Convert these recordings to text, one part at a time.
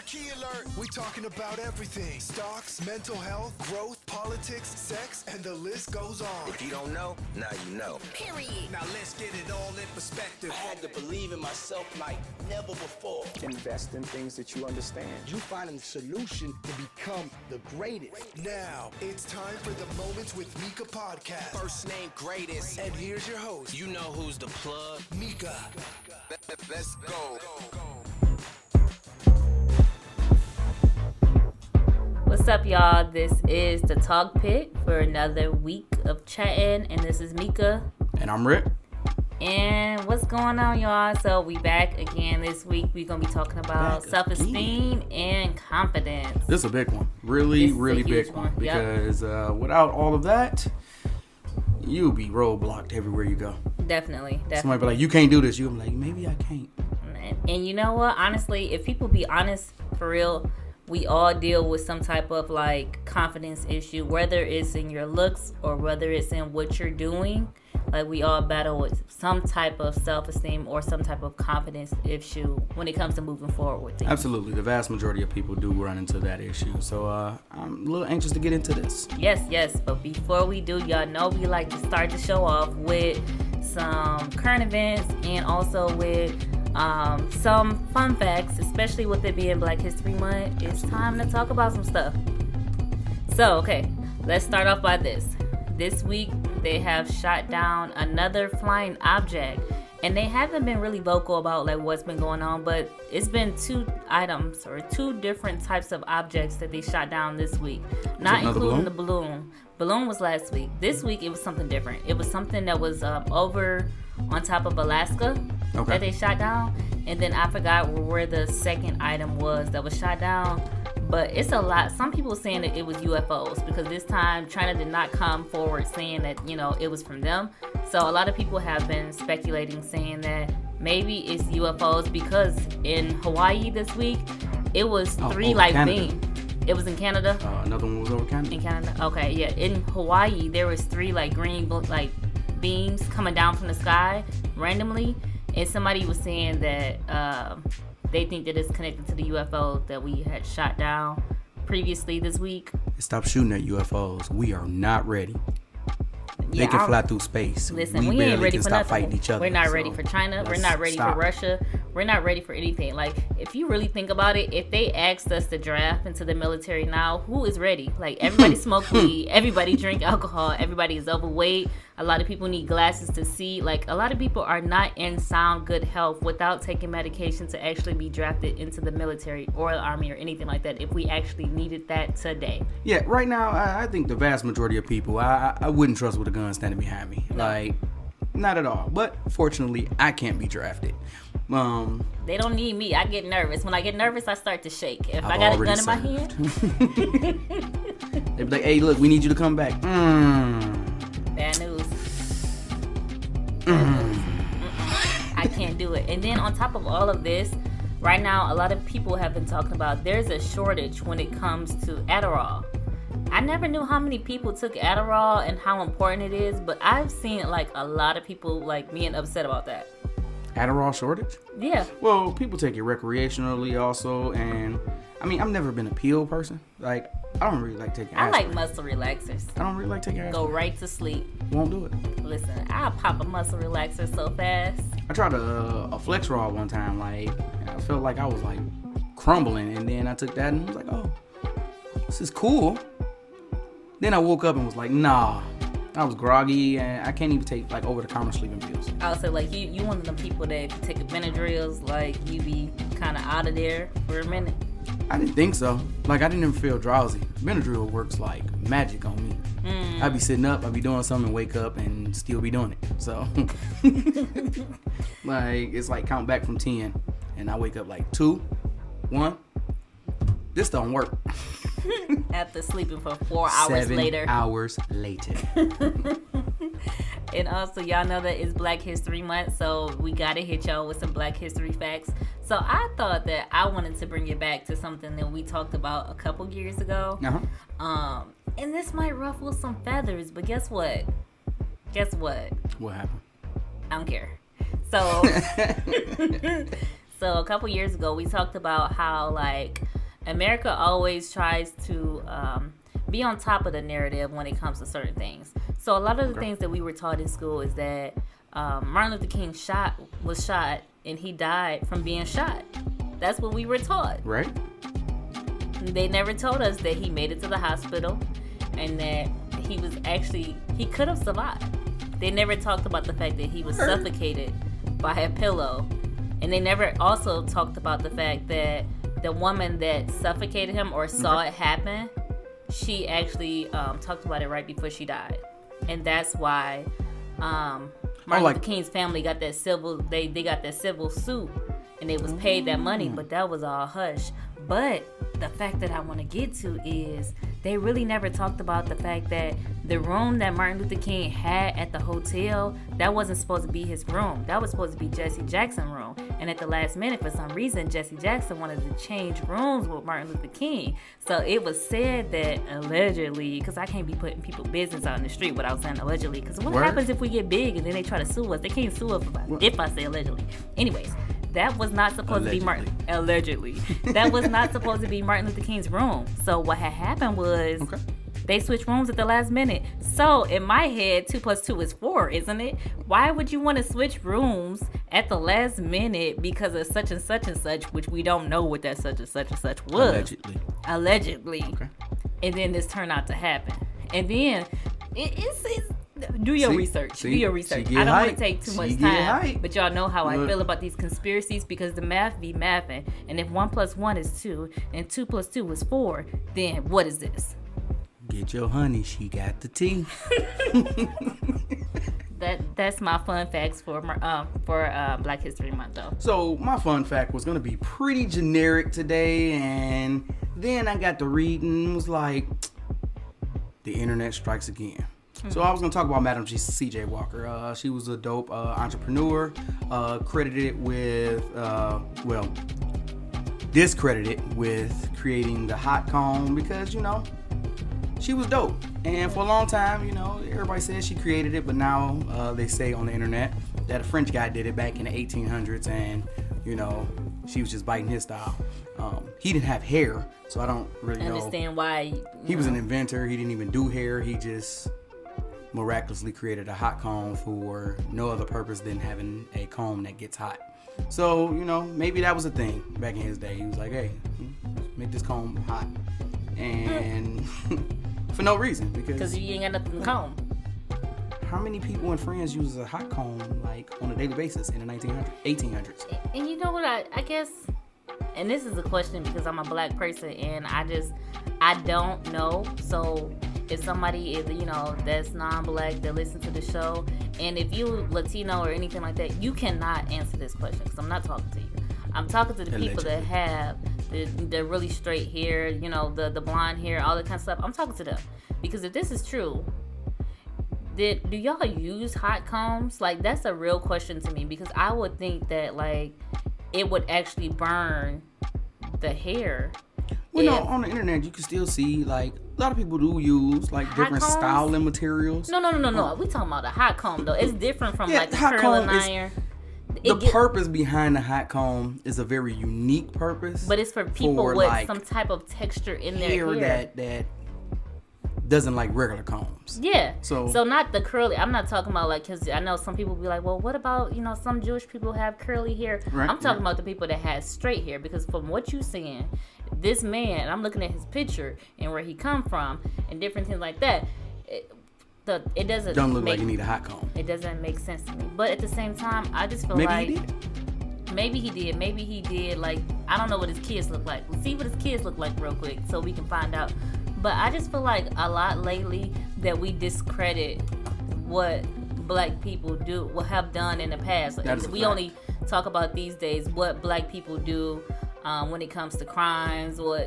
Key alert. We talking about everything. Stocks, mental health, growth, politics, sex, and the list goes on. If you don't know, now you know. Period. Now let's get it all in perspective. I had to believe in myself like never before. Invest in things that you understand. You finding the solution to become the greatest. Now, it's time for the Moments with Mika podcast. First name greatest. And here's your host, You know who's the plug. Mika. Let's go. What's up, y'all? This is the Talk Pit for another week of chatting, and this is Mika. And I'm Rick. And what's going on, y'all? So we back again this week. We're going to be talking about self-esteem and confidence. This is a big one. Really big one. Because without all of that, you'll be roadblocked everywhere you go. Definitely. Somebody be like, you can't do this. You'll be like, maybe I can't. And you know what? Honestly, if people be honest, for real, we all deal with some type of like confidence issue, whether it's in your looks or whether it's in what you're doing. Like we all battle with some type of self-esteem or some type of confidence issue when it comes to moving forward with things. Absolutely. The vast majority of people do run into that issue. So I'm a little anxious to get into this. Yes. But before we do, y'all know we like to start the show off with some current events and also with some fun facts, especially with it being Black History Month. It's time to talk about some stuff. So, okay, let's start off by this. This week, they have shot down another flying object, and they haven't been really vocal about like what's been going on, but it's been two different types of objects that they shot down this week, not including the balloon. Balloon was last week. This week, it was something different. It was something that was over on top of Alaska that they shot down, and then I forgot where the second item was that was shot down. But it's a lot. Some people saying that it was UFOs because this time China did not come forward saying that, you know, it was from them. So a lot of people have been speculating, saying that maybe it's UFOs because in Hawaii this week, it was three like beams. It was in Canada. Another one was over Canada. In Canada. Okay, yeah. In Hawaii, there was three like green like beams coming down from the sky randomly, and somebody was saying that they think that it's connected to the UFO that we had shot down previously this week. Stop shooting at UFOs. We are not ready. They can fly through space. Listen, we ain't ready for nothing. Fighting each other. We're not ready for China. We're not ready for Russia. We're not ready for anything. Like, if you really think about it, if they asked us to draft into the military now, who is ready? Like, everybody smoke weed. Everybody drink alcohol. Everybody is overweight. A lot of people need glasses to see. Like, a lot of people are not in sound, good health without taking medication to actually be drafted into the military or the army or anything like that if we actually needed that today. Yeah, right now, I think the vast majority of people, I wouldn't trust with a gun standing behind me. No. Like, not at all. But fortunately, I can't be drafted. They don't need me. I get nervous. When I get nervous, I start to shake. If I got a gun in my hand, they be like, "Hey, look, we need you to come back." Bad news. I can't do it. And then on top of all of this, right now, a lot of people have been talking about there's a shortage when it comes to Adderall. I never knew how many people took Adderall and how important it is, but I've seen like a lot of people like being upset about that. Adderall shortage? Yeah. Well, people take it recreationally also, and I mean, I've never been a pill person. Like, I don't really like taking aspirin. I like muscle relaxers. I don't really like taking aspirin. Go right to sleep. Won't do it. Listen, I'll pop a muscle relaxer so fast. I tried a flex rod one time. Like, I felt like I was like crumbling, and then I took that and I was like, oh, this is cool. Then I woke up and was like, nah. I was groggy, and I can't even take like over-the-counter sleeping pills. Also, like you one of them people that if you take a Benadryls, like you be kind of out of there for a minute. I didn't think so. Like I didn't even feel drowsy. Benadryl works like magic on me. I'd be sitting up, I'd be doing something, and wake up and still be doing it. So, like it's like count back from 10, and I wake up like 2, 1. This don't work. After sleeping for 4 hours 7 later. hours later. And also, y'all know that it's Black History Month, so we gotta hit y'all with some Black History facts. So I thought that I wanted to bring it back to something that we talked about a couple years ago. And this might ruffle some feathers, but guess what? What happened? I don't care. So, so a couple years ago, we talked about how like America always tries to be on top of the narrative when it comes to certain things. So a lot of the things that we were taught in school is that Martin Luther King was shot and he died from being shot. That's what we were taught. Right. They never told us that he made it to the hospital and that he could have survived. They never talked about the fact that he was suffocated by a pillow. And they never also talked about the fact that the woman that suffocated him or saw it happen, she actually talked about it right before she died. And that's why Martin Luther King's family got that civil, they got that civil suit and they was paid that money, but that was all hush. But the fact that I want to get to is they really never talked about the fact that the room that Martin Luther King had at the hotel, that wasn't supposed to be his room. That was supposed to be Jesse Jackson's room. And at the last minute, for some reason, Jesse Jackson wanted to change rooms with Martin Luther King. So it was said that allegedly, because I can't be putting people's business out in the street without saying allegedly, because what happens if we get big and then they try to sue us? They can't sue us if I say allegedly. Anyways, that was not supposed to be Martin. Allegedly. That was not supposed to be Martin Luther King's room. So what had happened was they switched rooms at the last minute. So in my head, 2 + 2 is 4, isn't it? Why would you want to switch rooms at the last minute because of such and such and such, which we don't know what that such and such and such was. Allegedly. Okay. And then this turned out to happen. And then it's do your research. Do your research. I don't want to take too much time, but y'all know how I feel about these conspiracies because the math be mathing. And if 1 + 1 is 2 and 2 + 2 is 4, then what is this? Get your honey. She got the tea. That's my fun facts for Black History Month, though. So my fun fact was gonna be pretty generic today, and then I got to reading and was like, the internet strikes again. So I was going to talk about Madam C.J. Walker. She was a dope entrepreneur, credited with, discredited with creating the hot comb because, she was dope. And for a long time, everybody says she created it, but now they say on the internet that a French guy did it back in the 1800s and, she was just biting his style. He didn't have hair, so I don't really understand why. He was an inventor. He didn't even do hair. He just miraculously created a hot comb for no other purpose than having a comb that gets hot. So, maybe that was a thing back in his day. He was like, hey, make this comb hot. And for no reason. Because you ain't got nothing to comb. How many people in France use a hot comb on a daily basis in the 1800s? And you know what, I guess, and this is a question because I'm a black person and I don't know. So if somebody is, that's non-black that listens to the show, and if you Latino or anything like that, you cannot answer this question because I'm not talking to you. I'm talking to the people that have the really straight hair, the blonde hair, all that kind of stuff. I'm talking to them because if this is true, do y'all use hot combs? That's a real question to me because I would think that it would actually burn the hair. Well, no, on the internet you can still see a lot of people do use different styling materials. No. We talking about a hot comb though. It's different from the curling iron. The purpose behind the hot comb is a very unique purpose. But it's for people with some type of texture in their hair that doesn't like regular combs. Yeah. So not the curly. I'm not talking about because I know some people be like, well, what about some Jewish people have curly hair? Right, I'm talking about the people that have straight hair because from what you're saying, this man, I'm looking at his picture and where he come from and different things like that. It doesn't look like you need a hot comb. It doesn't make sense to me. But at the same time, I just feel maybe he did. Maybe he did. I don't know what his kids look like. Let's see what his kids look like real quick so we can find out. But I just feel like a lot lately that we discredit what black people do, what have done in the past. We only talk about these days what black people do when it comes to crimes or,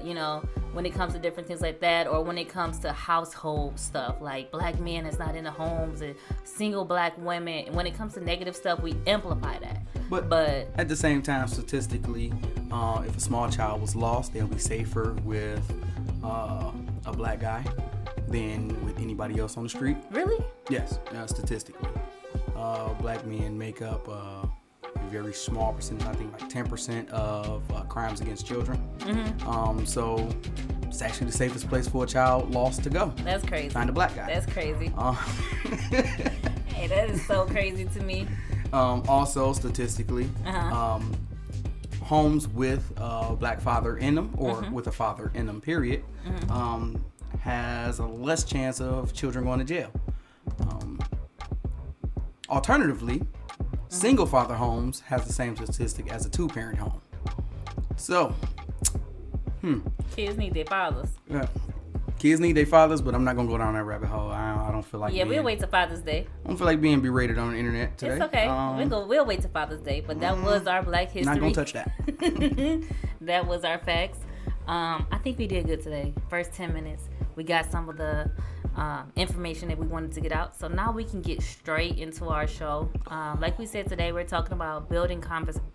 when it comes to different things like that, or when it comes to household stuff, like black men is not in the homes and single black women. And when it comes to negative stuff, we amplify that. But at the same time, statistically, if a small child was lost, they'll be safer with a black guy than with anybody else on the street. Really? Yes, statistically. Black men make up a very small percentage. I think like 10% of crimes against children. So it's actually the safest place for a child lost to go. That's crazy. Find a black guy. That's crazy. Hey, that is so crazy to me. Also, statistically, homes with a black father in them, or with a father in them, period, has a less chance of children going to jail. Alternatively, single father homes has the same statistic as a two-parent home. So, Kids need their fathers. Kids need their fathers, but I'm not gonna go down that rabbit hole. I don't feel like. Yeah, we'll wait till Father's Day. I don't feel like being berated on the internet today. It's okay. We'll wait till Father's Day. But that was our Black History. Not gonna touch that. That was our facts. I think we did good today. First 10 minutes, we got some of the information that we wanted to get out. So now we can get straight into our show. Like we said today, we're talking about building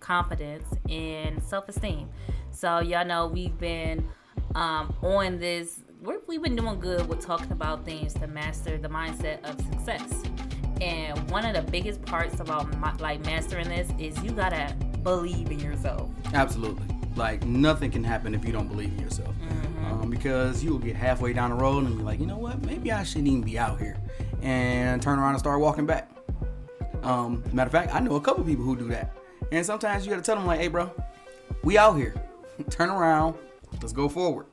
confidence and self-esteem. So y'all know we've been on this. We've been doing good with talking about things to master the mindset of success. And one of the biggest parts about mastering this is you gotta believe in yourself. Absolutely. Like, nothing can happen if you don't believe in yourself. Because you will get halfway down the road and be like, you know what, maybe I shouldn't even be out here, and turn around and start walking back. Matter of fact, I know a couple people who do that. And sometimes you gotta tell them, like, hey bro, we out here. Turn around, let's go forward.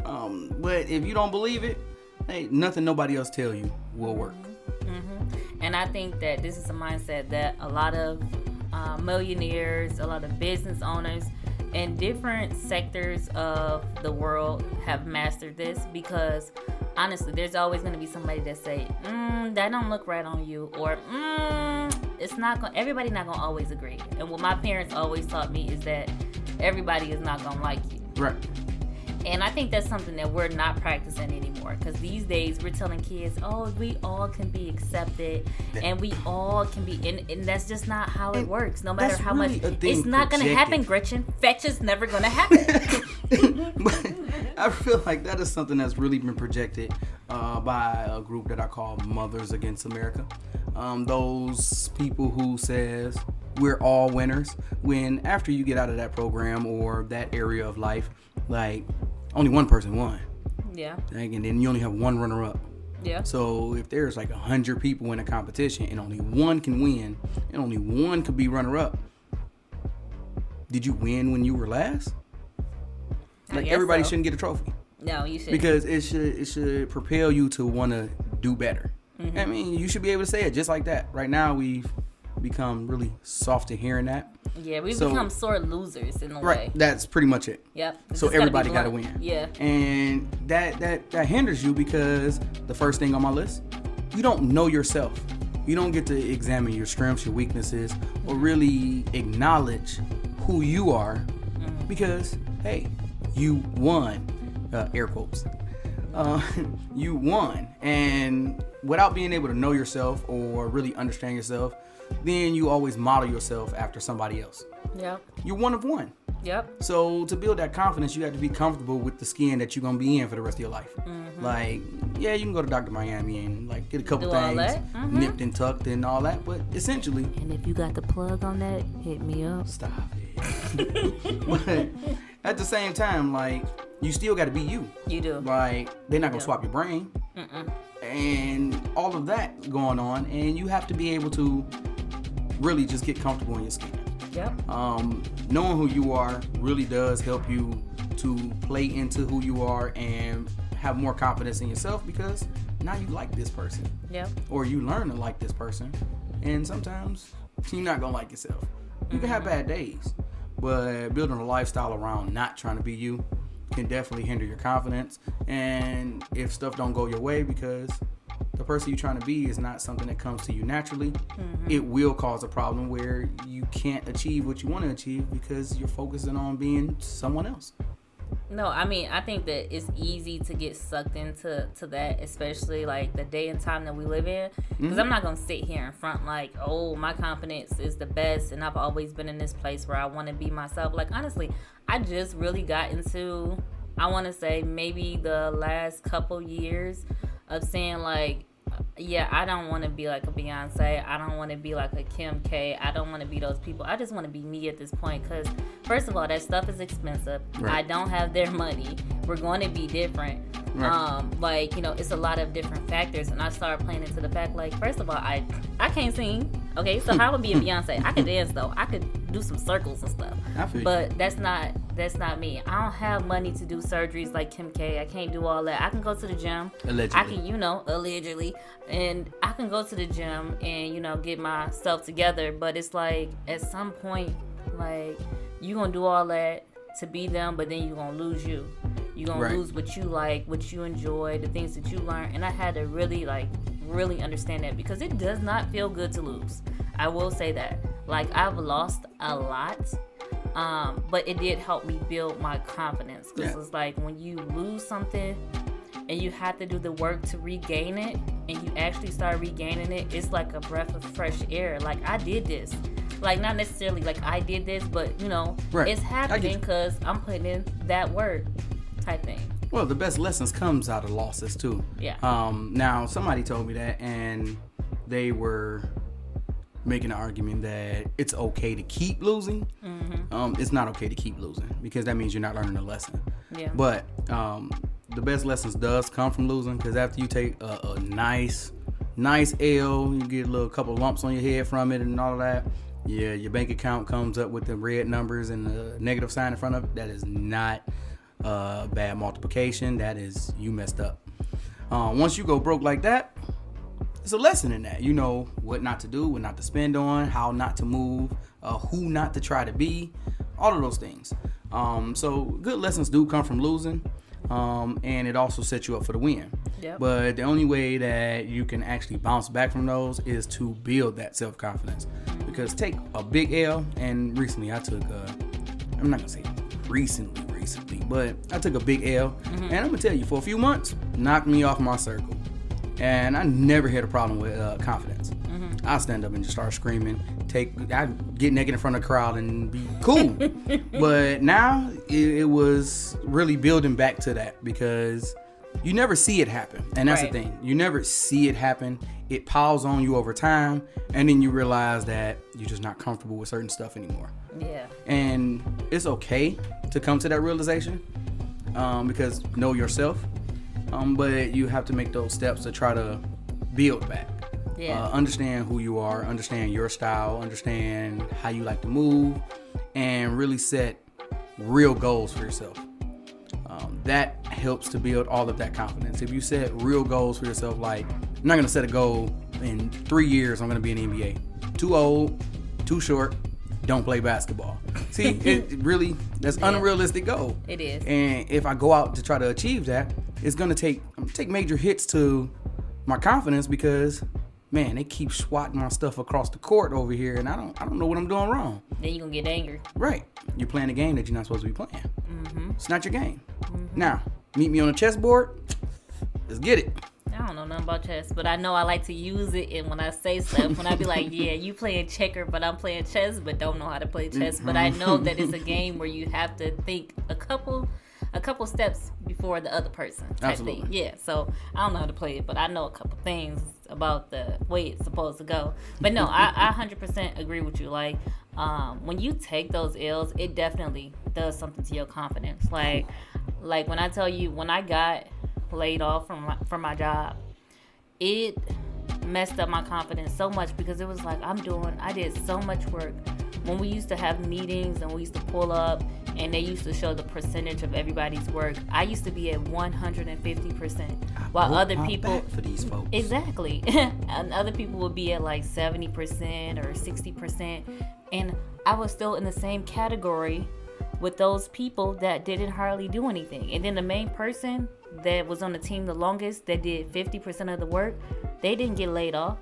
But if you don't believe it, hey, nothing nobody else tell you will work. And I think that this is a mindset that a lot of millionaires, a lot of business owners in different sectors of the world have mastered this, because honestly, there's always going to be somebody that say, that don't look right on you, or it's not going. Everybody not going to always agree. And what my parents always taught me is that everybody is not going to like you. Right. And I think that's something that we're not practicing anymore, because these days we're telling kids, oh, we all can be accepted and we all can be, and that's just not how it works. No matter how really much, it's not going to happen, Gretchen. Fetch is never going to happen. But I feel like that is something that's really been projected by a group that I call Mothers Against America. Those people who says we're all winners, when after you get out of that program or that area of life, like, only one person won. Yeah. And then you only have one runner-up. Yeah. So if there's like 100 people in a competition and only one can win and only one could be runner-up, did you win when you were last? Like, everybody shouldn't get a trophy. No, you shouldn't. Because it should propel you to want to do better. I mean, you should be able to say it just like that. Right now, we've become really soft to hearing that. Yeah, we've become sore losers in a way. Right, that's pretty much it. Yep. So everybody got to win. Yeah. And that hinders you, because the first thing on my list, you don't know yourself. You don't get to examine your strengths, your weaknesses, or really acknowledge who you are, because, hey, you won. Air quotes. You won. And without being able to know yourself or really understand yourself, then you always model yourself after somebody else. Yep. You're one of one. Yep. So to build that confidence, you have to be comfortable with the skin that you're going to be in for the rest of your life. Like, yeah, you can go to Dr. Miami and like get a couple things nipped and tucked and all that, but essentially. And if you got the plug on that, hit me up. Stop it. But at the same time, like, you still got to be you. You do. Like, they're not going to swap your brain. And all of that going on, and you have to be able to really just get comfortable in your skin. Yep. Knowing who you are really does help you to play into who you are and have more confidence in yourself, because now you like this person. Yep. Or you learn to like this person. And sometimes you're not gonna like yourself. You can have bad days, but building a lifestyle around not trying to be you can definitely hinder your confidence. And if stuff don't go your way because the person you're trying to be is not something that comes to you naturally, it will cause a problem where you can't achieve what you want to achieve because you're focusing on being someone else. No, I mean, I think that it's easy to get sucked into that, especially like the day and time that we live in. Because I'm not going to sit here in front like, oh, my confidence is the best and I've always been in this place where I want to be myself. Like, honestly, I just really got into, I want to say maybe the last couple years of saying like, yeah, I don't want to be like a Beyonce. I don't want to be like a Kim K. I don't want to be those people. I just want to be me at this point because, first of all, that stuff is expensive. Right. I don't have their money. We're going to be different. Right. Like, you know, it's a lot of different factors. And I started playing into the fact, like, first of all, I can't sing. Okay, so how would be a Beyonce? I could dance, though. I could do some circles and stuff. I feel you. But that's not me. I don't have money to do surgeries like Kim K. I can't do all that. I can go to the gym. Allegedly. I can, you know, allegedly. And I can go to the gym and, you know, get myself together. But it's like, at some point, like, you going to do all that to be them, but then you're going to lose you. You're going to lose what you like, what you enjoy, the things that you learn. And I had to really understand that because it does not feel good to lose. I will say that. Like, I've lost a lot, but it did help me build my confidence. Because it's like when you lose something and you have to do the work to regain it, and you actually start regaining it, it's like a breath of fresh air. Like, I did this. Like, not necessarily like I did this, but, you know, it's happening because I'm putting in that work type thing. Well, the best lessons comes out of losses, too. Yeah. Now, somebody told me that, and they were making an argument that it's okay to keep losing. Mm-hmm. It's not okay to keep losing because that means you're not learning a lesson. Yeah. But the best lessons does come from losing because after you take a nice L, you get a couple lumps on your head from it and all of that. Yeah, your bank account comes up with the red numbers and the negative sign in front of it. That is not bad multiplication. That is you messed up. Once you go broke like that, it's a lesson in that. You know what not to do, what not to spend on, how not to move, who not to try to be, all of those things. So good lessons do come from losing, and it also sets you up for the win. Yep. But the only way that you can actually bounce back from those is to build that self-confidence. Because take a big L, and recently I took, I'm not going to say recently, but I took a big L, and I'm going to tell you, for a few months, knocked me off my circle. And I never had a problem with confidence. I stand up and just start screaming. I get naked in front of the crowd and be cool. But now it was really building back to that because you never see it happen. And that's the thing. You never see it happen. It piles on you over time. And then you realize that you're just not comfortable with certain stuff anymore. Yeah. And it's okay to come to that realization because know yourself. But you have to make those steps to try to build back. Yeah. Understand who you are, understand your style, understand how you like to move, and really set real goals for yourself. That helps to build all of that confidence. If you set real goals for yourself, like, I'm not going to set a goal in 3 years I'm going to be in the NBA. Too old, too short, don't play basketball. See, it really, that's unrealistic goal. It is. And if I go out to try to achieve that, it's going to take major hits to my confidence because, man, they keep swatting my stuff across the court over here, and I don't know what I'm doing wrong. Then you're going to get angry. Right. You're playing a game that you're not supposed to be playing. Mm-hmm. It's not your game. Mm-hmm. Now, meet me on a chessboard. Let's get it. I don't know nothing about chess, but I know I like to use it. And when I say stuff, when I be like, yeah, you playing checker, but I'm playing chess, but don't know how to play chess. But I know that it's a game where you have to think a couple steps before the other person type Absolutely. thing. Yeah, so I don't know how to play it, but I know a couple things about the way it's supposed to go. But no, I 100% agree with you. Like, when you take those L's, it definitely does something to your confidence. Like when I tell you, when I got laid off from my job, it messed up my confidence so much because it was like I did so much work. When we used to have meetings and we used to pull up and they used to show the percentage of everybody's work, I used to be at 150%, while other people for these folks. Exactly. And other people would be at like 70% or 60%, and I was still in the same category with those people that didn't hardly do anything. And then the main person that was on the team the longest, that did 50% of the work, they didn't get laid off.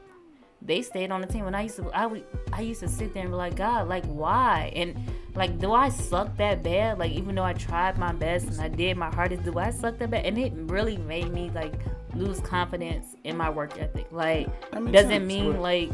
They stayed on the team. And I used to sit there and be like, God, like, why? And like, do I suck that bad? Like, even though I tried my best and I did my hardest, do I suck that bad? And it really made me like lose confidence in my work ethic. Like, doesn't mean like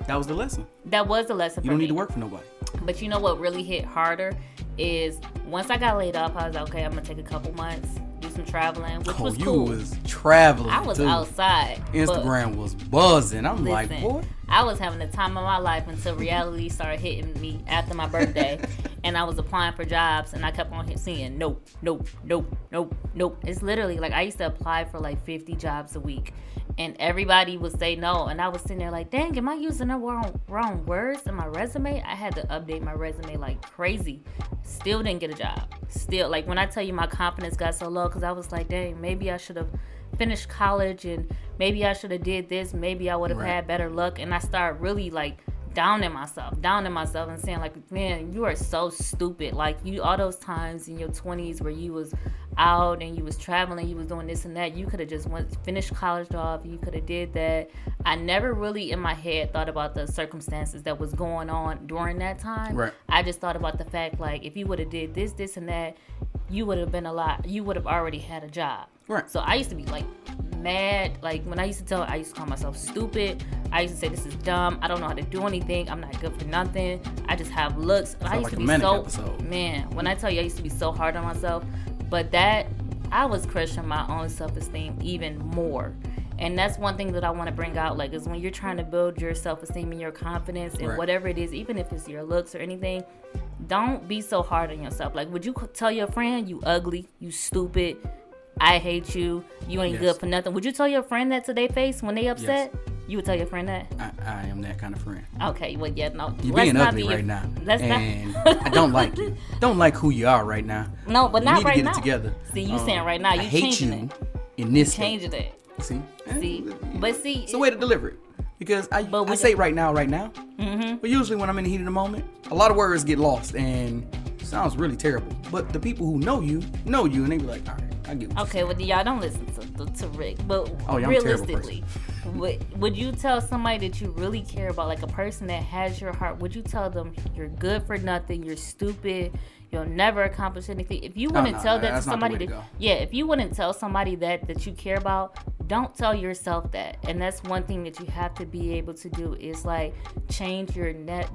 that was the lesson. That was the lesson. You don't need to work for nobody. But you know what really hit harder is once I got laid off, I was like, okay, I'm gonna take a couple months do some traveling, which was you cool. was traveling. I was too. outside. Instagram was buzzing. I'm like, Listen, boy. I was having the time of my life until reality started hitting me after my birthday. And I was applying for jobs, and I kept on seeing nope. It's literally like I used to apply for like 50 jobs a week, and everybody would say no. And I was sitting there like, dang, am I using the wrong words in my resume? I had to update my resume like crazy. Still didn't get a job. Still, like when I tell you my confidence got so low, because I was like, dang, maybe I should have finished college, and maybe I should have did this. Maybe I would have had better luck. And I started really like downing myself and saying like, man, you are so stupid. Like you, all those times in your 20s where you was out and you was traveling, you was doing this and that, you could have just finished college off, you could have did that. I never really in my head thought about the circumstances that was going on during that time. Right. I just thought about the fact like if you would have did this and that, you would have already had a job. Right. So I used to be like mad. Like when I used to call myself stupid. I used to say this is dumb. I don't know how to do anything. I'm not good for nothing. I just have looks. I used to be man. When I tell you I used to be so hard on myself, but that I was crushing my own self-esteem even more. And that's one thing that I want to bring out, like, is when you're trying to build your self-esteem and your confidence and whatever it is, even if it's your looks or anything, don't be so hard on yourself. Like, would you tell your friend you ugly, you stupid, I hate you, you ain't good for nothing? Would you tell your friend that to their face when they upset? Yes. You would tell your friend that? I am that kind of friend. Okay, well, yeah, no. You're being ugly right now. And I don't like you. Don't like who you are right now. No, but not right now. You need to get it together. See, you saying right now, you changing it. In this changing it. See? But see. It's a way to deliver it. Because I say right now. Mm-hmm. But usually when I'm in the heat of the moment, a lot of words get lost and it sounds really terrible. But the people who know you, and they be like, all right, I get what okay, well, y'all don't listen to Rick. But yeah, realistically, would you tell somebody that you really care about, like a person that has your heart, would you tell them you're good for nothing, you're stupid, you'll never accomplish anything? If you wouldn't tell that to somebody, if you wouldn't tell somebody that you care about, don't tell yourself that. And that's one thing that you have to be able to do is like change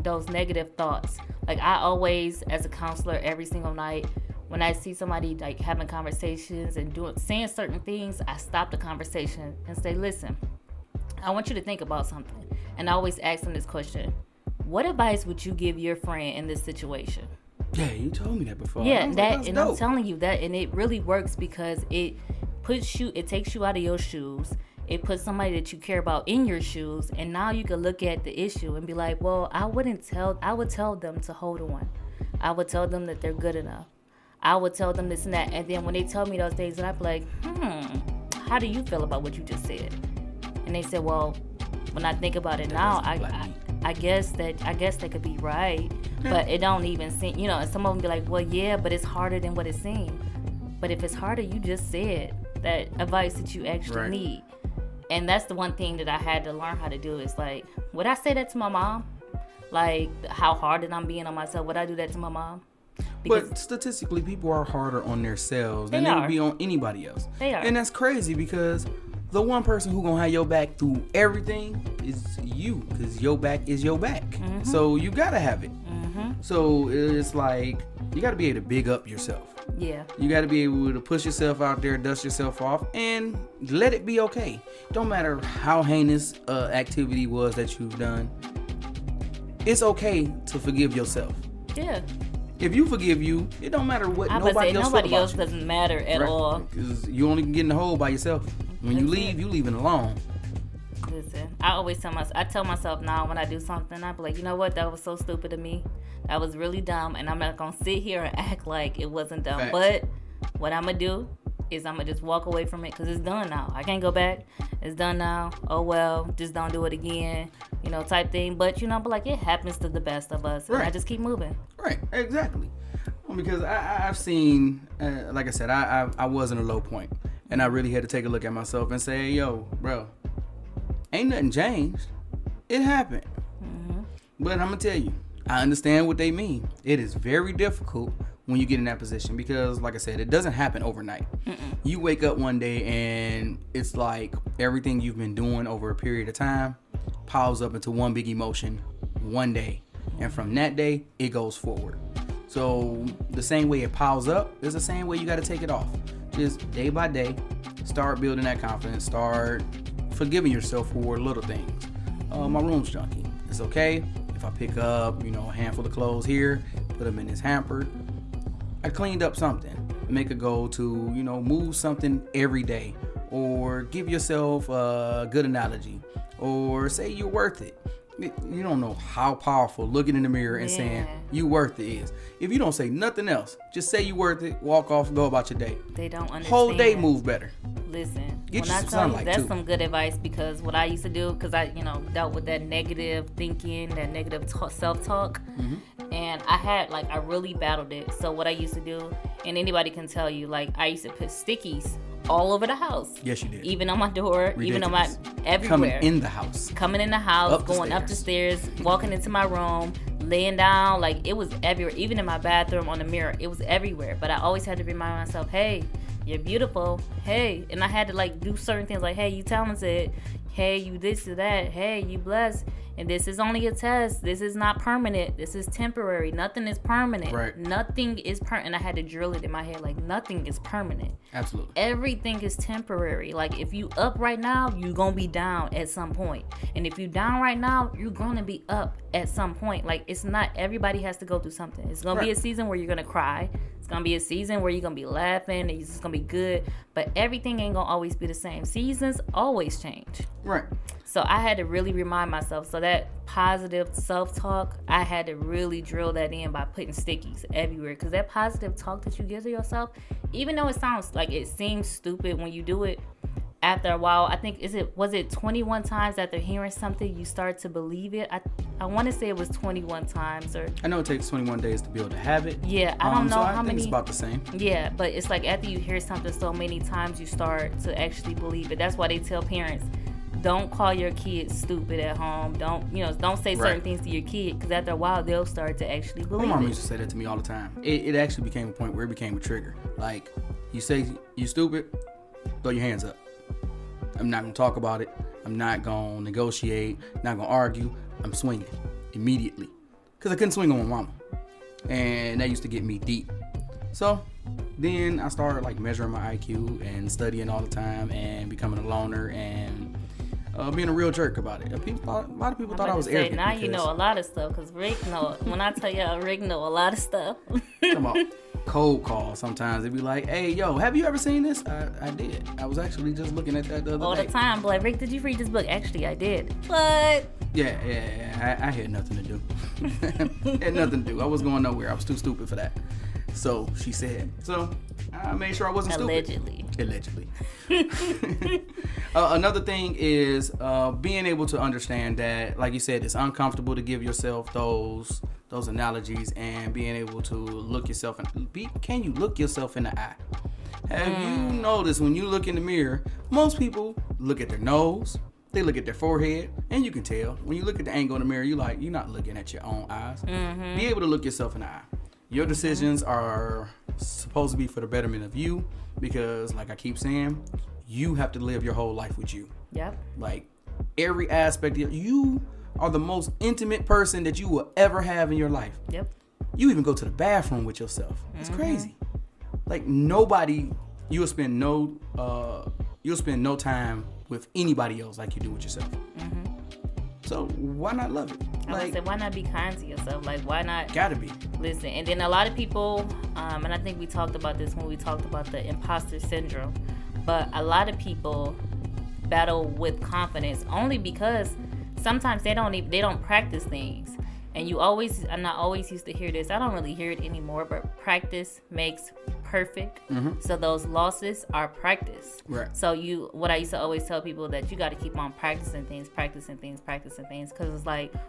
those negative thoughts. Like I always, as a counselor, every single night, when I see somebody like having conversations and saying certain things, I stop the conversation and say, listen, I want you to think about something. And I always ask them this question: what advice would you give your friend in this situation? Yeah, you told me that before. Yeah, I'm telling you that, and it really works because it takes you out of your shoes. It puts somebody that you care about in your shoes, and now you can look at the issue and be like, well, I would tell them to hold on. I would tell them that they're good enough. I would tell them this and that. And then when they tell me those things, and I'd be like, how do you feel about what you just said? And they said, well, when I think about it now, I guess they could be right, but it don't even seem, and some of them be like, well, yeah, but it's harder than what it seemed. But if it's harder, you just said that advice that you actually need. And that's the one thing that I had to learn how to do is like, would I say that to my mom? Like how hard that I'm being on myself, would I do that to my mom? Because but statistically, people are harder on themselves than they would be on anybody else. They are. And that's crazy because the one person who gonna have your back through everything is you, because your back is your back. Mm-hmm. So you gotta have it. Mm-hmm. So it's like you gotta be able to big up yourself. Yeah. You gotta be able to push yourself out there, dust yourself off, and let it be okay. Don't matter how heinous activity was that you've done. It's okay to forgive yourself. Yeah. If you forgive you, it don't matter what nobody else doesn't matter at all. Because you only can get in the hole by yourself. When you leave, you leaving alone. Listen, I tell myself now when I do something, I be like, you know what, that was so stupid of me. That was really dumb, and I'm not gonna sit here and act like it wasn't dumb. Facts. But what I'm gonna do is I'm gonna just walk away from it because it's done now. I can't go back. It's done now. Oh well, just don't do it again, type thing. But but like it happens to the best of us, and I just keep moving. Right, exactly. Because I've seen, like I said, I was in a low point, and I really had to take a look at myself and say, yo, bro, ain't nothing changed. It happened. Mm-hmm. But I'm gonna tell you, I understand what they mean. It is very difficult when you get in that position because, like I said, it doesn't happen overnight. Mm-mm. You wake up one day and it's like everything you've been doing over a period of time piles up into one big emotion one day. And from that day, it goes forward. So the same way it piles up is the same way you got to take it off. just day by day, start building that confidence. Start forgiving yourself for little things. My room's junky. It's okay if I pick up, a handful of clothes here, put them in this hamper. I cleaned up something. Make a goal to, move something every day, or give yourself a good analogy, or say you're worth it. You don't know how powerful looking in the mirror and saying you worth it is. If you don't say nothing else, just say you worth it, walk off, go about your day. They don't understand. Whole day move better. Listen, Get when you I some tell you, sunlight, that's too. some good advice, because what I used to do, because I, dealt with that negative thinking, that negative self-talk, and I really battled it. So what I used to do, and anybody can tell you, I used to put stickies all over the house. Yes, you did. Even on my door, even on my Ridiculous. everywhere. Coming in the house, Going up the stairs, walking into my room, laying down, it was everywhere. Even in my bathroom, on the mirror, it was everywhere. But I always had to remind myself, hey, you're beautiful. Hey, and I had to do certain things hey, you talented. Hey, you this or that. Hey, you blessed. And this is only a test. This is not permanent. This is temporary. Nothing is permanent. Right. Nothing is permanent. And I had to drill it in my head nothing is permanent. Absolutely. Everything is temporary. If you up right now, you're going to be down at some point. And if you down right now, you're going to be up at some point. It's not, everybody has to go through something. It's going to be a season where you're going to cry. It's going to be a season where you're going to be laughing and it's going to be good. But everything ain't going to always be the same. Seasons always change. Right. So I had to really remind myself. So that positive self-talk, I had to really drill that in by putting stickies everywhere. Because that positive talk that you give to yourself, even though it seems stupid when you do it, after a while, I think, was it 21 times after hearing something, you start to believe it? I want to say it was 21 times. Or I know it takes 21 days to build a habit. Yeah, I don't know so how I think many. It's about the same. Yeah, but it's after you hear something so many times, you start to actually believe it. That's why they tell parents, don't call your kids stupid at home. Don't say certain things to your kid, because after a while they'll start to actually believe My mom it. used to say that to me all the time. It actually became a point where it became a trigger. You say you stupid, throw your hands up. I'm not gonna talk about it. I'm not gonna negotiate. Not gonna argue. I'm swinging immediately, because I couldn't swing on my mama, and that used to get me deep. So then I started measuring my IQ and studying all the time and becoming a loner and being a real jerk about it. A lot of people thought I was arrogant. Now you know a lot of stuff, because Rick know. When I tell y'all, Rick know a lot of stuff. Come on. Cold call sometimes. They'd be like, hey, yo, have you ever seen this? I did. I was actually just looking at that the other All day. the time. But Rick, did you read this book? Actually, I did. What? Yeah. I had nothing to do. Had nothing to do. I was going nowhere. I was too stupid for that. So she said. So I made sure I wasn't Allegedly. Another thing is being able to understand that, like you said, it's uncomfortable to give yourself those analogies, and being able to look yourself can you look yourself in the eye? Have you noticed when you look in the mirror, most people look at their nose, they look at their forehead, and you can tell when you look at the angle in the mirror, you're not looking at your own eyes. Be able to look yourself in the eye. Your decisions are supposed to be for the betterment of you, because like I keep saying, you have to live your whole life with you. Yep. Every aspect of you are the most intimate person that you will ever have in your life. Yep. You even go to the bathroom with yourself. It's crazy. Nobody, you'll spend no time with anybody else like you do with yourself. So why not love it? I would say, why not be kind to yourself? Why not? Gotta be. Listen, and then a lot of people, and I think we talked about this when we talked about the imposter syndrome, but a lot of people battle with confidence only because sometimes they don't practice things. And I always used to hear this. I don't really hear it anymore, but practice makes perfect. So those losses are practice. Right. So what I used to always tell people, that you got to keep on practicing things. Because it's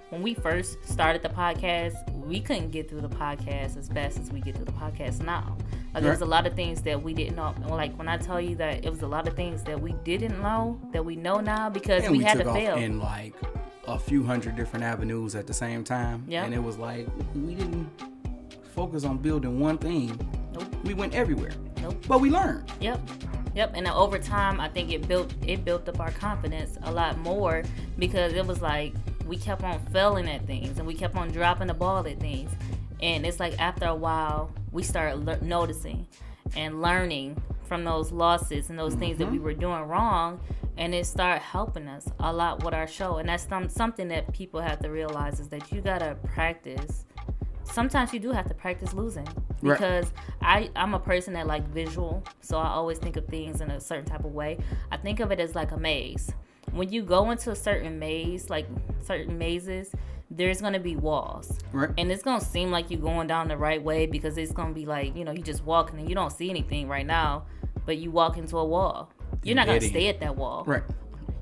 when we first started the podcast, we couldn't get through the podcast as fast as we get through the podcast now. There was a lot of things that we didn't know. When I tell you that it was a lot of things that we didn't know that we know now, because we had to fail. In a few hundred different avenues at the same time. Yep. And it was we didn't focus on building one thing. Nope. We went everywhere. Nope. But we learned. Yep. And then over time, I think it built up our confidence a lot more, because it was we kept on failing at things and we kept on dropping the ball at things. And it's after a while, we started noticing and learning from those losses and those things that we were doing wrong, and it started helping us a lot with our show. And that's something that people have to realize, is that you gotta practice. Sometimes you do have to practice losing, because I'm a person that like visual, so I always think of things in a certain type of way. I think of it as like a maze. When you go into a certain maze, like certain mazes, there's going to be walls. Right. And it's going to seem like you're going down the right way, because it's going to be like, you just walking and you don't see anything right now, but you walk into a wall. You're not going to stay at that wall. Right.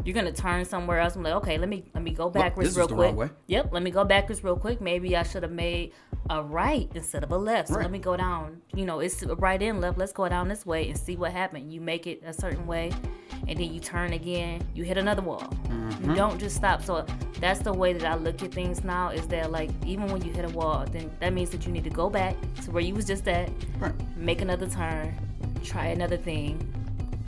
You're going to turn somewhere else and be like, okay, let me go backwards real real quick. Wrong way. Yep, let me go backwards real quick. Maybe I should have made a right instead of a left. So let me go down. It's right and left. Let's go down this way and see what happened. You make it a certain way, and then you turn again. You hit another wall. You don't just stop. So that's the way that I look at things now, is that like, even when you hit a wall, then that means that you need to go back to where you was just at, make another turn, try another thing,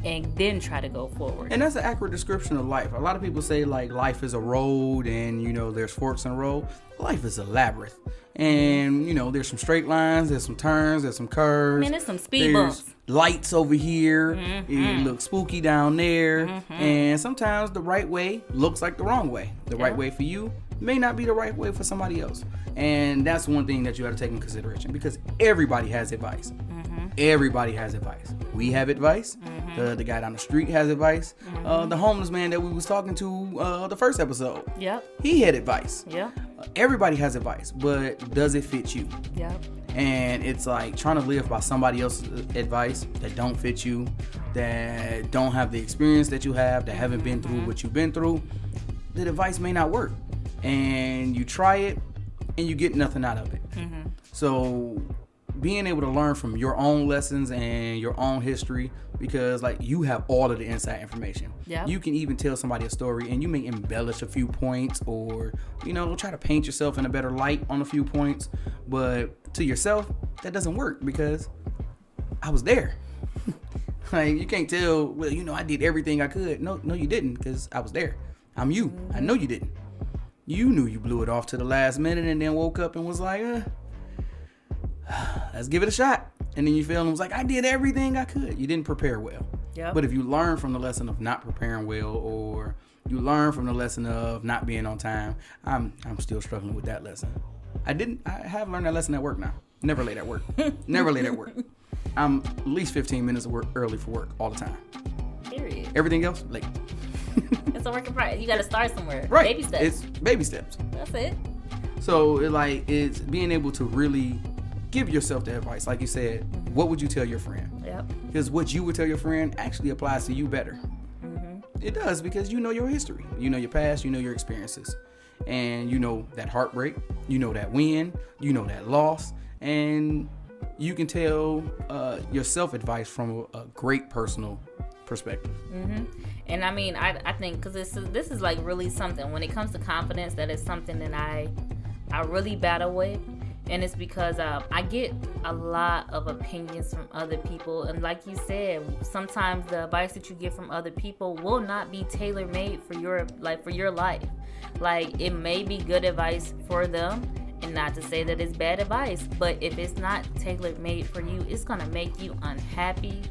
and then try to go forward. And that's an accurate description of life. A lot of people say like life is a road, and there's forks in the road. Life is a labyrinth, and there's some straight lines, there's some turns, there's some curves. Man, there's some speed bumps. Lights over here. It looks spooky down there, and sometimes the right way looks like the wrong way. The right way for you may not be the right way for somebody else, and that's one thing that you have to take in consideration, because everybody has advice. Everybody has advice. We have advice. The guy down the street has advice. The homeless man that we was talking to the first episode. Yep. He had advice. Yep. Everybody has advice, but does it fit you? Yep. And it's like trying to live by somebody else's advice that don't fit you, that don't have the experience that you have, that haven't been through what you've been through. The advice may not work, and you try it and you get nothing out of it. So being able to learn from your own lessons and your own history, because like you have all of the inside information. Yeah. You can even tell somebody a story and you may embellish a few points, or try to paint yourself in a better light on a few points, but to yourself that doesn't work, because I was there. Like, you can't tell, well, I did everything I could. No you didn't, because I was there. I'm you. I know you didn't. You knew you blew it off to the last minute and then woke up and was like, let's give it a shot. And then you feel and was like, I did everything I could. You didn't prepare well. Yep. But if you learn from the lesson of not preparing well, or you learn from the lesson of not being on time, I'm still struggling with that lesson. I have learned that lesson at work now. Never late at work. Never late at work. I'm at least 15 minutes early for work all the time. Period. Everything else, late. It's a work in progress. You got to start somewhere. Right. Baby steps. It's baby steps. That's it. So it's being able to really give yourself the advice. Like you said, what would you tell your friend? Yep. Because what you would tell your friend actually applies to you better. It does, because you know your history. You know your past. You know your experiences. And you know that heartbreak. You know that win. You know that loss. And you can tell yourself advice from a great personal perspective. And I mean, I think, because this is like really something, when it comes to confidence, that is something that I really battle with. And it's because I get a lot of opinions from other people. And like you said, sometimes the advice that you get from other people will not be tailor-made for your life. Like, it may be good advice for them, and not to say that it's bad advice, but if it's not tailor-made for you, it's going to make you unhappy.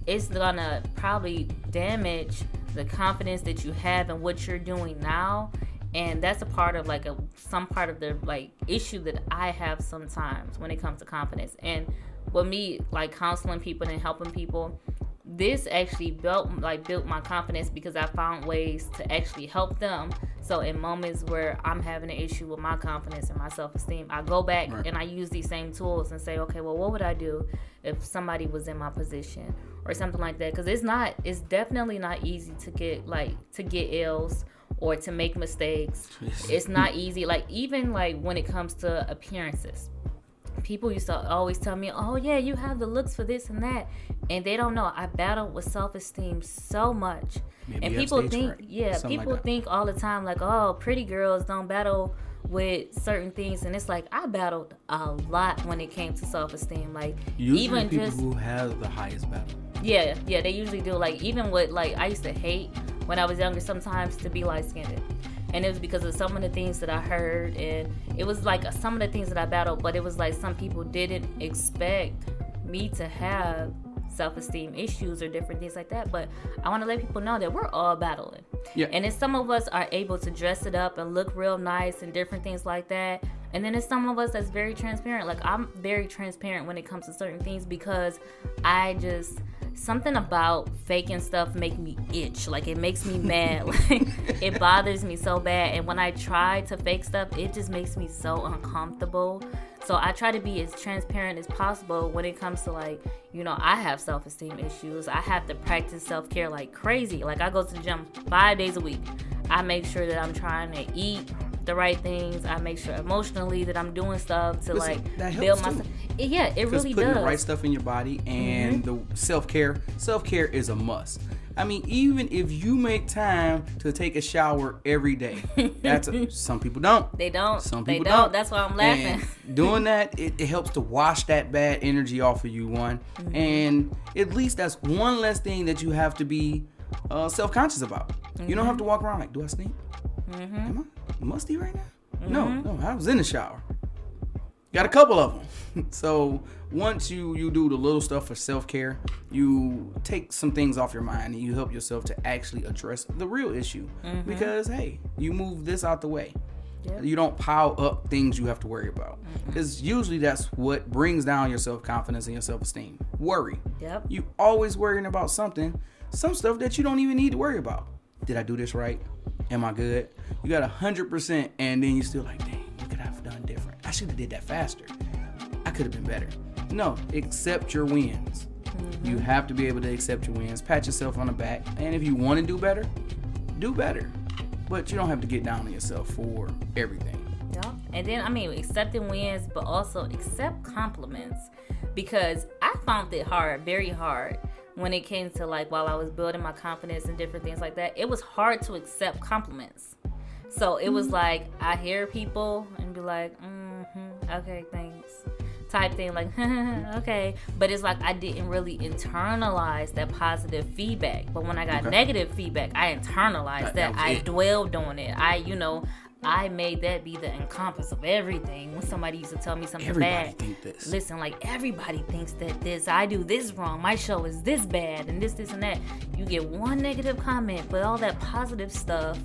It's going to probably damage the confidence that you have in what you're doing now. And that's a part of some part of the issue that I have sometimes when it comes to confidence. And with me counseling people and helping people, this actually built my confidence, because I found ways to actually help them. So in moments where I'm having an issue with my confidence and my self-esteem, I go back and I use these same tools and say, okay, well, what would I do if somebody was in my position or something like that? Because it's definitely not easy to get ills or to make mistakes. It's not easy. Even when it comes to appearances, people used to always tell me, oh yeah, you have the looks for this and that, and they don't know I battle with self-esteem so much. Maybe, and people think think all the time oh, pretty girls don't battle with certain things, and it's I battled a lot when it came to self-esteem. Usually even people just who have the highest battle. Yeah, they usually do. Even with I used to hate when I was younger sometimes to be light-skinned. And it was because of some of the things that I heard, and it was some of the things that I battled, but it was some people didn't expect me to have self-esteem issues or different things like that. But I want to let people know that we're all battling. Yeah. And then some of us are able to dress it up and look real nice and different things like that. And then there's some of us that's very transparent. Like, I'm very transparent when it comes to certain things because something about faking stuff make me itch. Like, it makes me mad. Like, it bothers me so bad. And when I try to fake stuff, it just makes me so uncomfortable. So I try to be as transparent as possible when it comes to, like, you know, I have self-esteem issues. I have to practice self-care like crazy. Like, I go to the gym 5 days a week. I make sure that I'm trying to eat the right things. I make sure emotionally that I'm doing stuff to build myself. Yeah, it really does. Putting the right stuff in your body and the self-care is a must. I mean, even if you make time to take a shower every day, some people don't. They don't. Some people don't. That's why I'm laughing. And doing that, it helps to wash that bad energy off of you, one. And at least that's one less thing that you have to be self-conscious about. You don't have to walk around like, do I stink? Am I musty right now? No, I was in the shower. Got a couple of them. So once you do the little stuff for self-care, you take some things off your mind and you help yourself to actually address the real issue. Because, hey, you move this out the way. Yep. You don't pile up things you have to worry about. Because usually that's what brings down your self-confidence and your self-esteem. Worry. Yep. You always worrying about something, some stuff that you don't even need to worry about. Did I do this right? Am I good? You got 100% and then you still like, dang, what could I have done different? I should have did that faster. I could have been better. No, accept your wins. You have to be able to accept your wins. Pat yourself on the back. And if you want to do better, do better. But you don't have to get down on yourself for everything. Yeah. And then, I mean, accepting wins, but also accept compliments. Because I found it hard, very hard, when it came to, like, while I was building my confidence and different things like that. It was hard to accept compliments. So it was like, I hear people and be like, okay, thanks, type thing, like, okay. But it's like I didn't really internalize that positive feedback. But when I got negative feedback, I internalized that. I dwelled on it. I made that be the encompass of everything. When somebody used to tell me something bad, think this. Listen, like, everybody thinks that I do this wrong. My show is this bad and this and that. You get one negative comment, but all that positive stuff,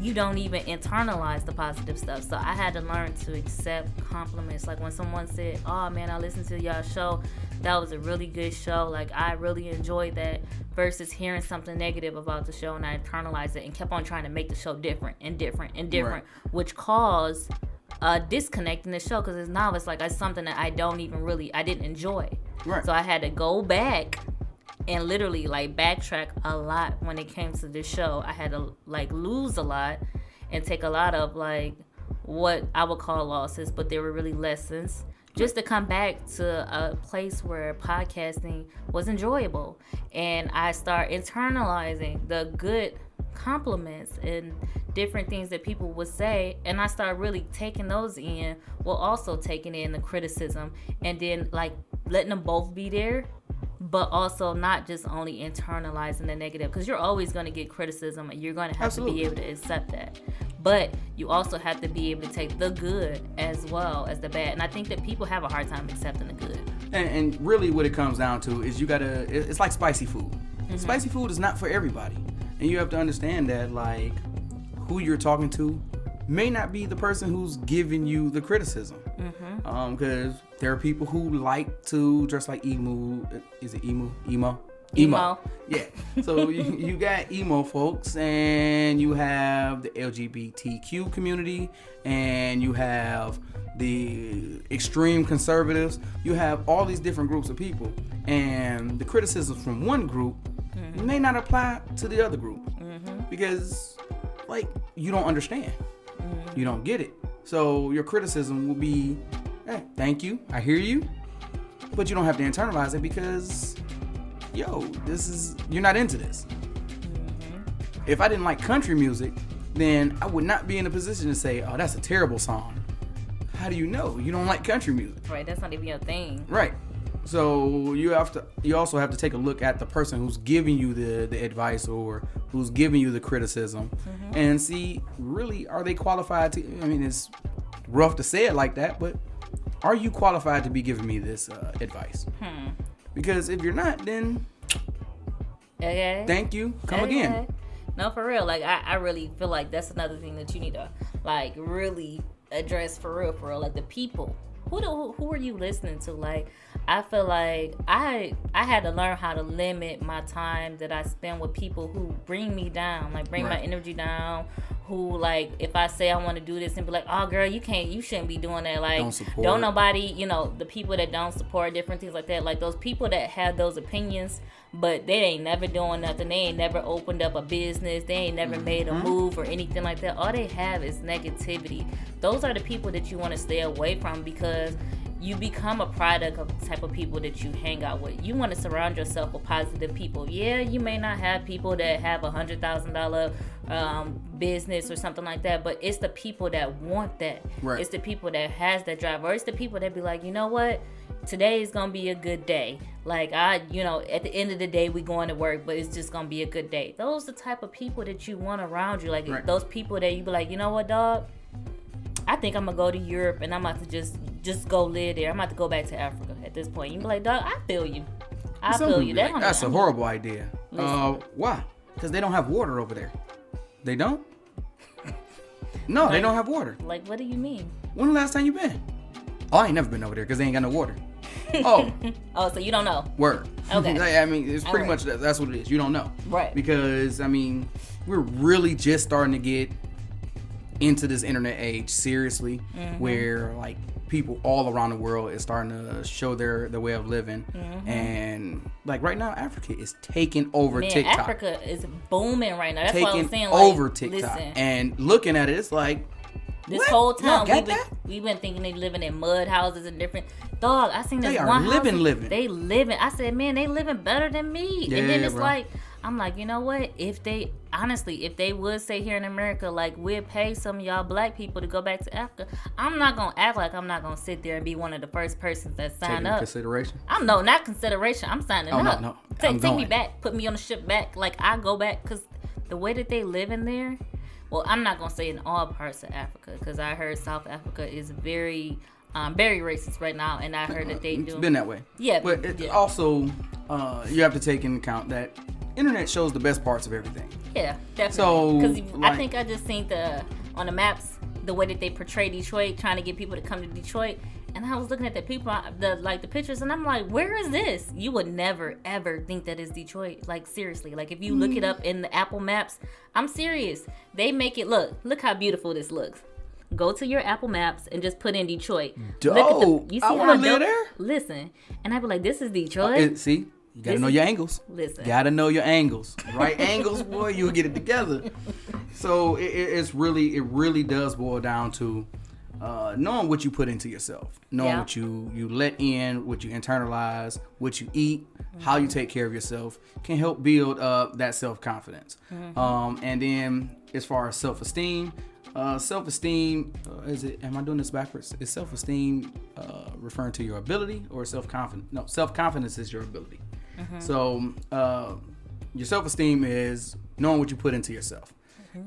you don't even internalize the positive stuff. So I had to learn to accept compliments. Like when someone said, oh man, I listened to y'all show, that was a really good show, like I really enjoyed that, versus hearing something negative about the show and I internalized it and kept on trying to make the show different, right, which caused a disconnect in the show, because it's like it's something that I didn't enjoy. Right. So I had to go back and literally like backtrack a lot when it came to this show. I had to like lose a lot and take a lot of like what I would call losses, but they were really lessons, just to come back to a place where podcasting was enjoyable. And I start internalizing the good compliments and different things that people would say, and I start really taking those in, while also taking in the criticism, and then like letting them both be there, but also not just only internalizing the negative, because you're always going to get criticism and you're going to have to be able to accept that. But you also have to be able to take the good as well as the bad. And I think that people have a hard time accepting the good. And really what it comes down to is it's like spicy food. Spicy food is not for everybody. And you have to understand that, like, who you're talking to may not be the person who's giving you the criticism. Because there are people who like to dress like emo. Is it emo? Emo. Yeah. So you got emo folks, and you have the LGBTQ community, and you have the extreme conservatives. You have all these different groups of people, and the criticisms from one group may not apply to the other group, because like you don't understand, you don't get it. So your criticism will be, hey, thank you, I hear you, but you don't have to internalize it, because you're not into this. If I didn't like country music, then I would not be in a position to say, oh, that's a terrible song. How do you know? You don't like country music. Right, that's not even your thing. Right. So you also have to take a look at the person who's giving you the advice or who's giving you the criticism, and see, really, are they qualified to, I mean, it's rough to say it like that, but are you qualified to be giving me this advice? Because if you're not, then Okay. thank you. Come again. No, for real. Like, I really feel like that's another thing that you need to, like, really address for real. Like, the people. Who are you listening to? Like, I feel like I had to learn how to limit my time that I spend with people who bring me down, like bring my energy down. Who, like, if I say I want to do this and be like, oh girl, you shouldn't be doing that. Like, don't nobody, the people that don't support different things like that, like those people that have those opinions, but they ain't never doing nothing. They ain't never opened up a business. They ain't never made a move or anything like that. All they have is negativity. Those are the people that you want to stay away from, because you become a product of the type of people that you hang out with. You want to surround yourself with positive people. Yeah, you may not have people that have $100,000 business or something like that, but it's the people that want that. Right. It's the people that has that drive, or it's the people that be like, you know what? Today is gonna be a good day. Like, at the end of the day, we going to work, but it's just gonna be a good day. Those are the type of people that you want around you. Like, those people that you be like, you know what, dog? I think I'm gonna go to Europe and I'm about to just go live there. I'm about to go back to Africa at this point. You be like, dog, I feel you. I feel you. That's a horrible idea. Why? Because they don't have water over there. They don't? No, like, they don't have water. Like, what do you mean? When the last time you been? Oh, I ain't never been over there because they ain't got no water. Oh. Oh, so you don't know. Word. Okay. I mean, it's pretty much that's what it is. You don't know. Right. Because, I mean, we're really just starting to get into this internet age seriously, where, like, people all around the world is starting to show their way of living. And, like, right now, Africa is taking over TikTok. Africa is booming right now. That's taking what I'm saying. Like, over TikTok. Listen, and looking at it, it's like, this what? whole time we've been thinking they living in mud houses and different. Dog, I seen this they one are house. living. They living. I said, man, they living better than me. Yeah, and then it's bro. like, I'm like, you know what? If they would say here in America, like, we'd pay some of y'all black people to go back to Africa, I'm not gonna act like I'm not gonna sit there and be one of the first persons that sign up. Consideration? Not consideration. I'm signing up. No. Take me back. Put me on the ship back. Like, I go back, because the way that they live in there. Well, I'm not gonna say in all parts of Africa, because I heard South Africa is very racist right now, and I heard that they do. It's been that way. Yeah, but also you have to take into account that internet shows the best parts of everything. Yeah, definitely. So, because like, I think I just seen on the maps the way that they portray Detroit, trying to get people to come to Detroit. And I was looking at the people, the pictures, and I'm like, where is this? You would never, ever think that is Detroit. Like, seriously. Like, if you look it up in the Apple Maps, I'm serious. They make it look how beautiful this looks. Go to your Apple Maps and just put in Detroit. Dope. You see I how want to live dope? there. Listen. And I'd be like, this is Detroit. See? You gotta know your angles. Listen. Gotta know your angles. Right angles, boy, you'll get it together. So it really does boil down to knowing what you put into yourself, knowing what you let in, what you internalize, what you eat, how you take care of yourself can help build that self-confidence. And then as far as self-esteem, am I doing this backwards? Is self-esteem referring to your ability or self-confidence? No, self-confidence is your ability. So your self-esteem is knowing what you put into yourself.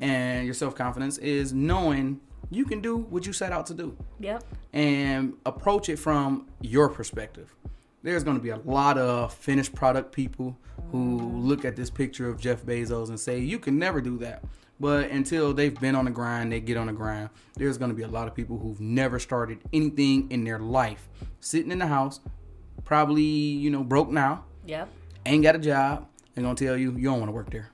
And your self-confidence is knowing you can do what you set out to do. Yep. And approach it from your perspective. There's going to be a lot of finished product people who look at this picture of Jeff Bezos and say, you can never do that. But until they've been on the grind, they get on the grind. There's going to be a lot of people who've never started anything in their life, sitting in the house, probably, broke now. Yep. Ain't got a job. They're going to tell you don't want to work there.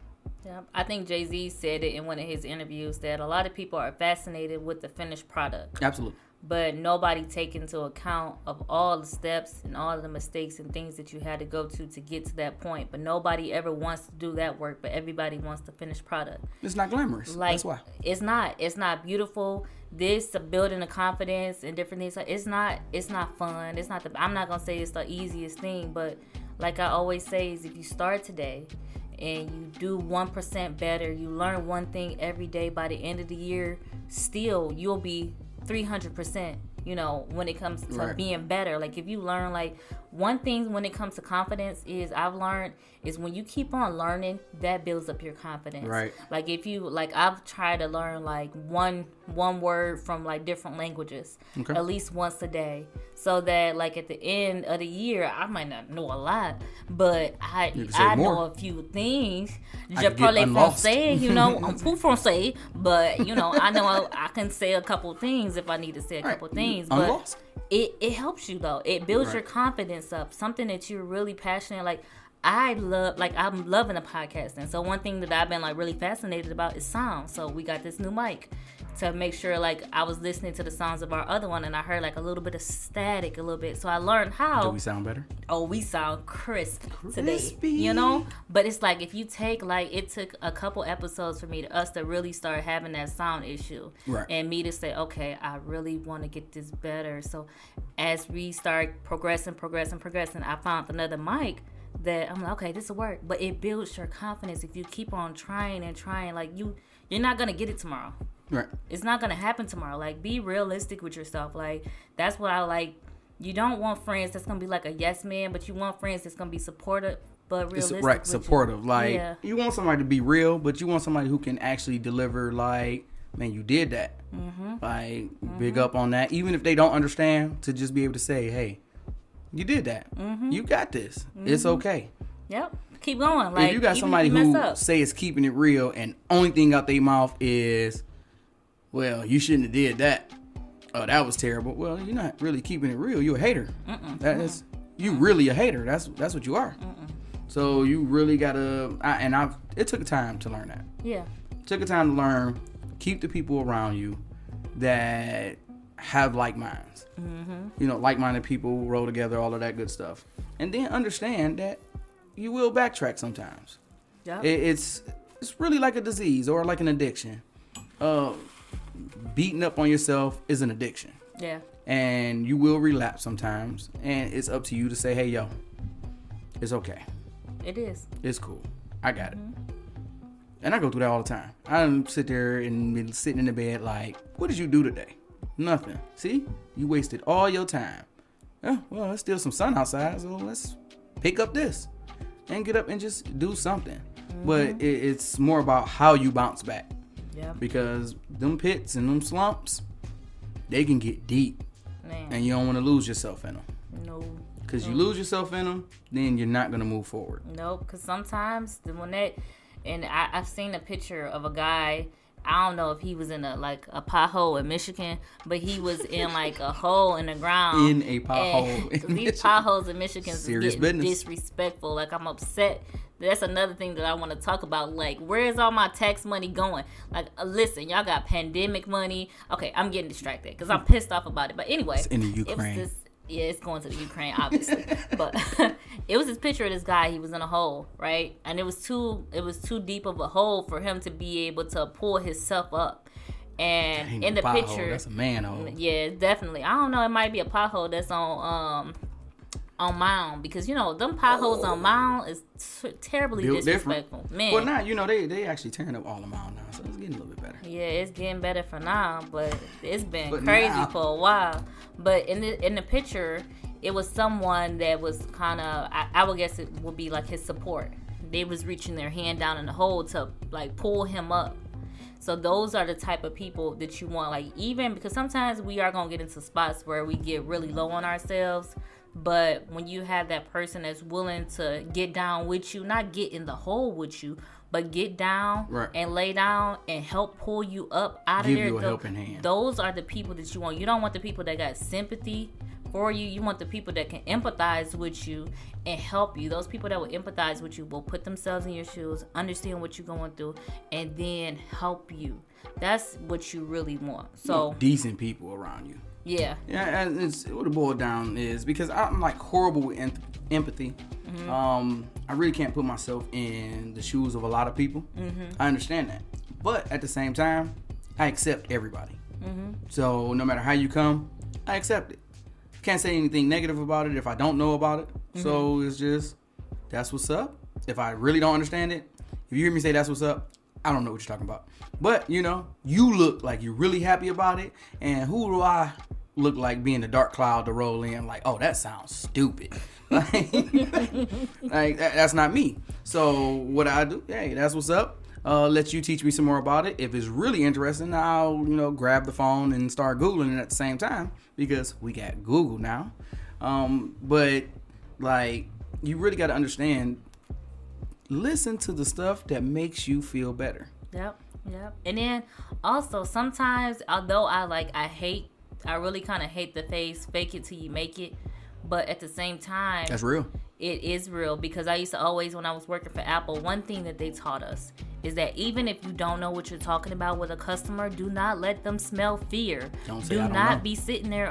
Yeah, I think Jay-Z said it in one of his interviews that a lot of people are fascinated with the finished product. Absolutely. But nobody take into account of all the steps and all the mistakes and things that you had to go to get to that point. But nobody ever wants to do that work, but everybody wants the finished product. It's not glamorous. That's why. It's not beautiful. This building the confidence and different things. It's not fun. I'm not going to say it's the easiest thing, but like I always say is if you start today and you do 1% better, you learn one thing every day, by the end of the year, still you'll be 300%, when it comes to being better. Like, if you learn like one thing when it comes to confidence is I've learned is when you keep on learning, that builds up your confidence. Right. Like if you like, I've tried to learn like one word from like different languages at least once a day, so that like at the end of the year I might not know a lot, but I know a few things. Je parle français, you know, I'm full français, but you know I know I can say a couple things if I need to say a couple things, but. It helps you though. It builds your confidence up. Something that you're really passionate. Like I'm loving the podcasting. So one thing that I've been like really fascinated about is sound. So we got this new mic to make sure like I was listening to the sounds of our other one and I heard like a little bit of static a little bit. So I learned how. Do we sound better? Oh, we sound crisp today. You know? But it's like if you take like it took a couple episodes for us to really start having that sound issue. Right. And me to say, okay, I really want to get this better. So as we start progressing, I found another mic that I'm like, okay, this will work. But it builds your confidence if you keep on trying and trying. Like you're not gonna get it tomorrow. Right. It's not gonna happen tomorrow. Like be realistic with yourself. Like that's what I like. You don't want friends that's gonna be like a yes man, but you want friends that's gonna be supportive but realistic. Right, supportive. You. Like you want somebody to be real, but you want somebody who can actually deliver. Like, man, you did that. Like big up on that. Even if they don't understand, to just be able to say, hey, you did that. You got this. It's okay. Yep. Keep going. Like if you got somebody who say it's keeping it real and only thing out their mouth is, well, you shouldn't have did that. Oh, that was terrible. Well, you're not really keeping it real. You're a hater. That is, you really a hater. That's what you are. So you really gotta. It took time to learn that. Yeah. It took a time to learn. Keep the people around you that have like minds. You know, like-minded people roll together, all of that good stuff, and then understand that you will backtrack sometimes. Yeah. It's really like a disease or like an addiction. Beating up on yourself is an addiction. Yeah. And you will relapse sometimes. And it's up to you to say, hey, yo, it's okay. It is. It's cool. I got it. And I go through that all the time. I sit there and be sitting in the bed like, what did you do today? Nothing. See? You wasted all your time. Oh, well, there's still some sun outside, so let's pick up this and get up and just do something. But it's more about how you bounce back. Yeah. Because them pits and them slumps, they can get deep. Man. And you don't want to lose yourself in them. No. Because you lose yourself in them, then you're not going to move forward. No, because sometimes I've seen a picture of a guy. I don't know if he was in a pothole in Michigan, but he was in like a hole in the ground. In a pothole. These potholes in Michigan is getting business. Disrespectful. Like I'm upset. That's another thing that I want to talk about. Like, where's all my tax money going? Like, listen, y'all got pandemic money. Okay, I'm getting distracted because I'm pissed off about it. But anyway, it's in the Ukraine. It's going to the Ukraine, obviously. But it was this picture of this guy. He was in a hole, right? And it was too deep of a hole for him to be able to pull himself up. And in the picture, that's a manhole. Yeah, definitely. I don't know. It might be a pothole that's on Mound, because you know them potholes on Mound is terribly disrespectful. Man. Well, now you know they actually tearing up all the Mound now, so it's getting a little bit better. Yeah, it's getting better for now, but it's been crazy for a while. But in the picture, it was someone that was kind of, I would guess it would be like his support. They was reaching their hand down in the hole to like pull him up. So those are the type of people that you want, like, even because sometimes we are gonna get into spots where we get really low on ourselves. But when you have that person that's willing to get down with you, not get in the hole with you, but get down and lay down and help pull you up out of there. Give you a helping hand. Those are the people that you want. You don't want the people that got sympathy for you. You want the people that can empathize with you and help you. Those people that will empathize with you will put themselves in your shoes, understand what you're going through, and then help you. That's what you really want. So decent people around you. Yeah. Yeah, and it's what it boiled down is because I'm like horrible with empathy. I really can't put myself in the shoes of a lot of people. I understand that, but at the same time, I accept everybody. So no matter how you come, I accept it. Can't say anything negative about it if I don't know about it. So it's just that's what's up. If I really don't understand it, if you hear me say that's what's up, I don't know what you're talking about. But you know, you look like you're really happy about it, and who do I look like being a dark cloud to roll in. Like, oh, that sounds stupid. That's not me. So what I do, hey, that's what's up. Let you teach me some more about it. If it's really interesting, I'll grab the phone and start Googling it at the same time, because we got Google now. But like, you really got to understand. Listen to the stuff that makes you feel better. Yep. And then also sometimes, although I really kind of hate the phrase "fake it till you make it," but at the same time, that's real. It is real, because I used to always, when I was working for Apple, one thing that they taught us is that even if you don't know what you're talking about with a customer, do not let them smell fear. Do not be sitting there,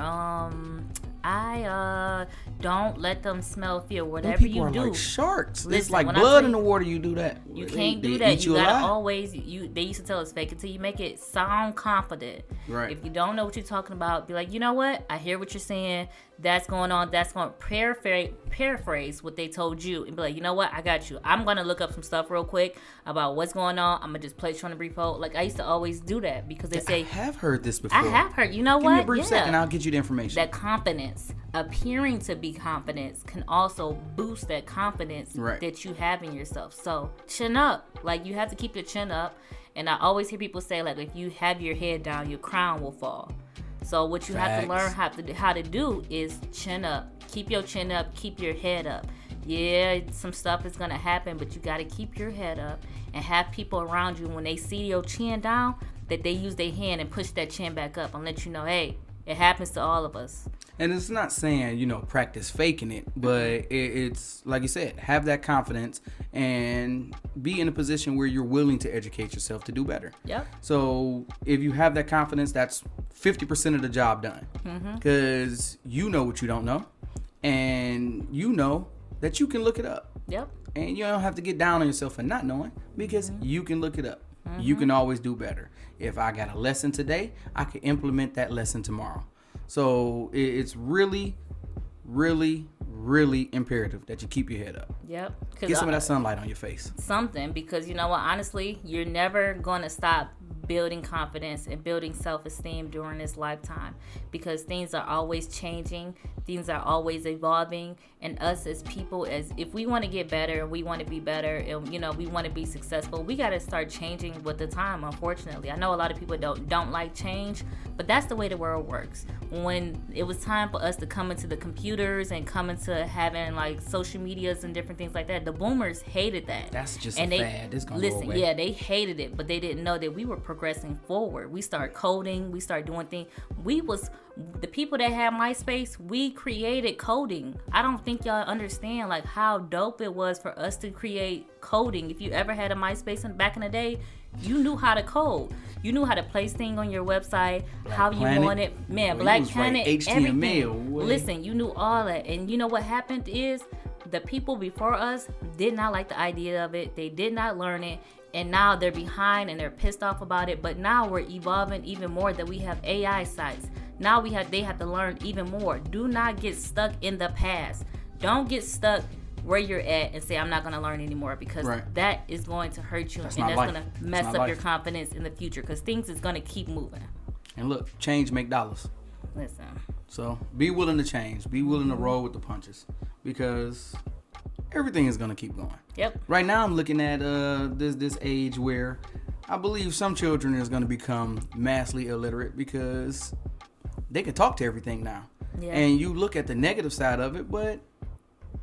don't let them smell fear. Whatever people you are do, like sharks. Listen, it's like blood in the water. You do that. You can't do that. You gotta always. They used to tell us, fake it till you make it. Sound confident. Right. If you don't know what you're talking about, be like, you know what? I hear what you're saying. That's going on. That's going to paraphrase what they told you, and be like, you know what? I got you. I'm gonna look up some stuff real quick about what's going on. I'm gonna just place you on a brief hold. Like, I used to always do that, because they say, I have heard this before. I have heard. You know Give what? me a brief second. I'll get you the information. That confidence, appearing to be confidence, can also boost that confidence that you have in yourself. So chin up. Like, you have to keep your chin up. And I always hear people say, like, if you have your head down, your crown will fall. So what you have to learn how to do is chin up. Keep your chin up. Keep your head up. Yeah, some stuff is going to happen, but you got to keep your head up and have people around you, when they see your chin down, that they use their hand and push that chin back up and let you know, hey, it happens to all of us. And it's not saying, practice faking it, but it's like you said, have that confidence and be in a position where you're willing to educate yourself to do better. Yep. So if you have that confidence, that's 50% of the job done, because you know what you don't know, and you know that you can look it up. Yep. And you don't have to get down on yourself for not knowing, because you can look it up. You can always do better. If I got a lesson today, I can implement that lesson tomorrow. So it's really, really, really imperative that you keep your head up. Yep. Get some of that sunlight on your face. Something, because you know what? Honestly, you're never going to stop building confidence and building self-esteem during this lifetime, because things are always changing, things are always evolving, and us as people, as if we want to get better and we want to be better and we want to be successful, we got to start changing with the time. Unfortunately, I know a lot of people don't like change, but that's the way the world works. When it was time for us to come into the computers and come into having like social medias and different things like that, the boomers hated that. That's just a fad. It's gonna go away. Yeah, they hated it, but they didn't know that we were progressing forward. We start coding, we start doing things. We was the people that had MySpace, we created coding. I don't think y'all understand like how dope it was for us to create coding. If you ever had a MySpace back in the day, you knew how to code. You knew how to place things on your website, how you wanted. Man, Black Planet, everything. Listen, you knew all that. And you know what happened is the people before us did not like the idea of it. They did not learn it. And now they're behind and they're pissed off about it. But now we're evolving even more, that we have AI sites. Now they have to learn even more. Do not get stuck in the past. Don't get stuck where you're at and say, I'm not going to learn anymore, because that is going to hurt you, and that's going to mess up your confidence in the future, because things is going to keep moving. And look, change make dollars. Listen. So be willing to change. Be willing to roll with the punches, because everything is going to keep going. Yep. Right now I'm looking at this age where I believe some children is going to become massively illiterate, because they can talk to everything now. Yeah. And you look at the negative side of it, but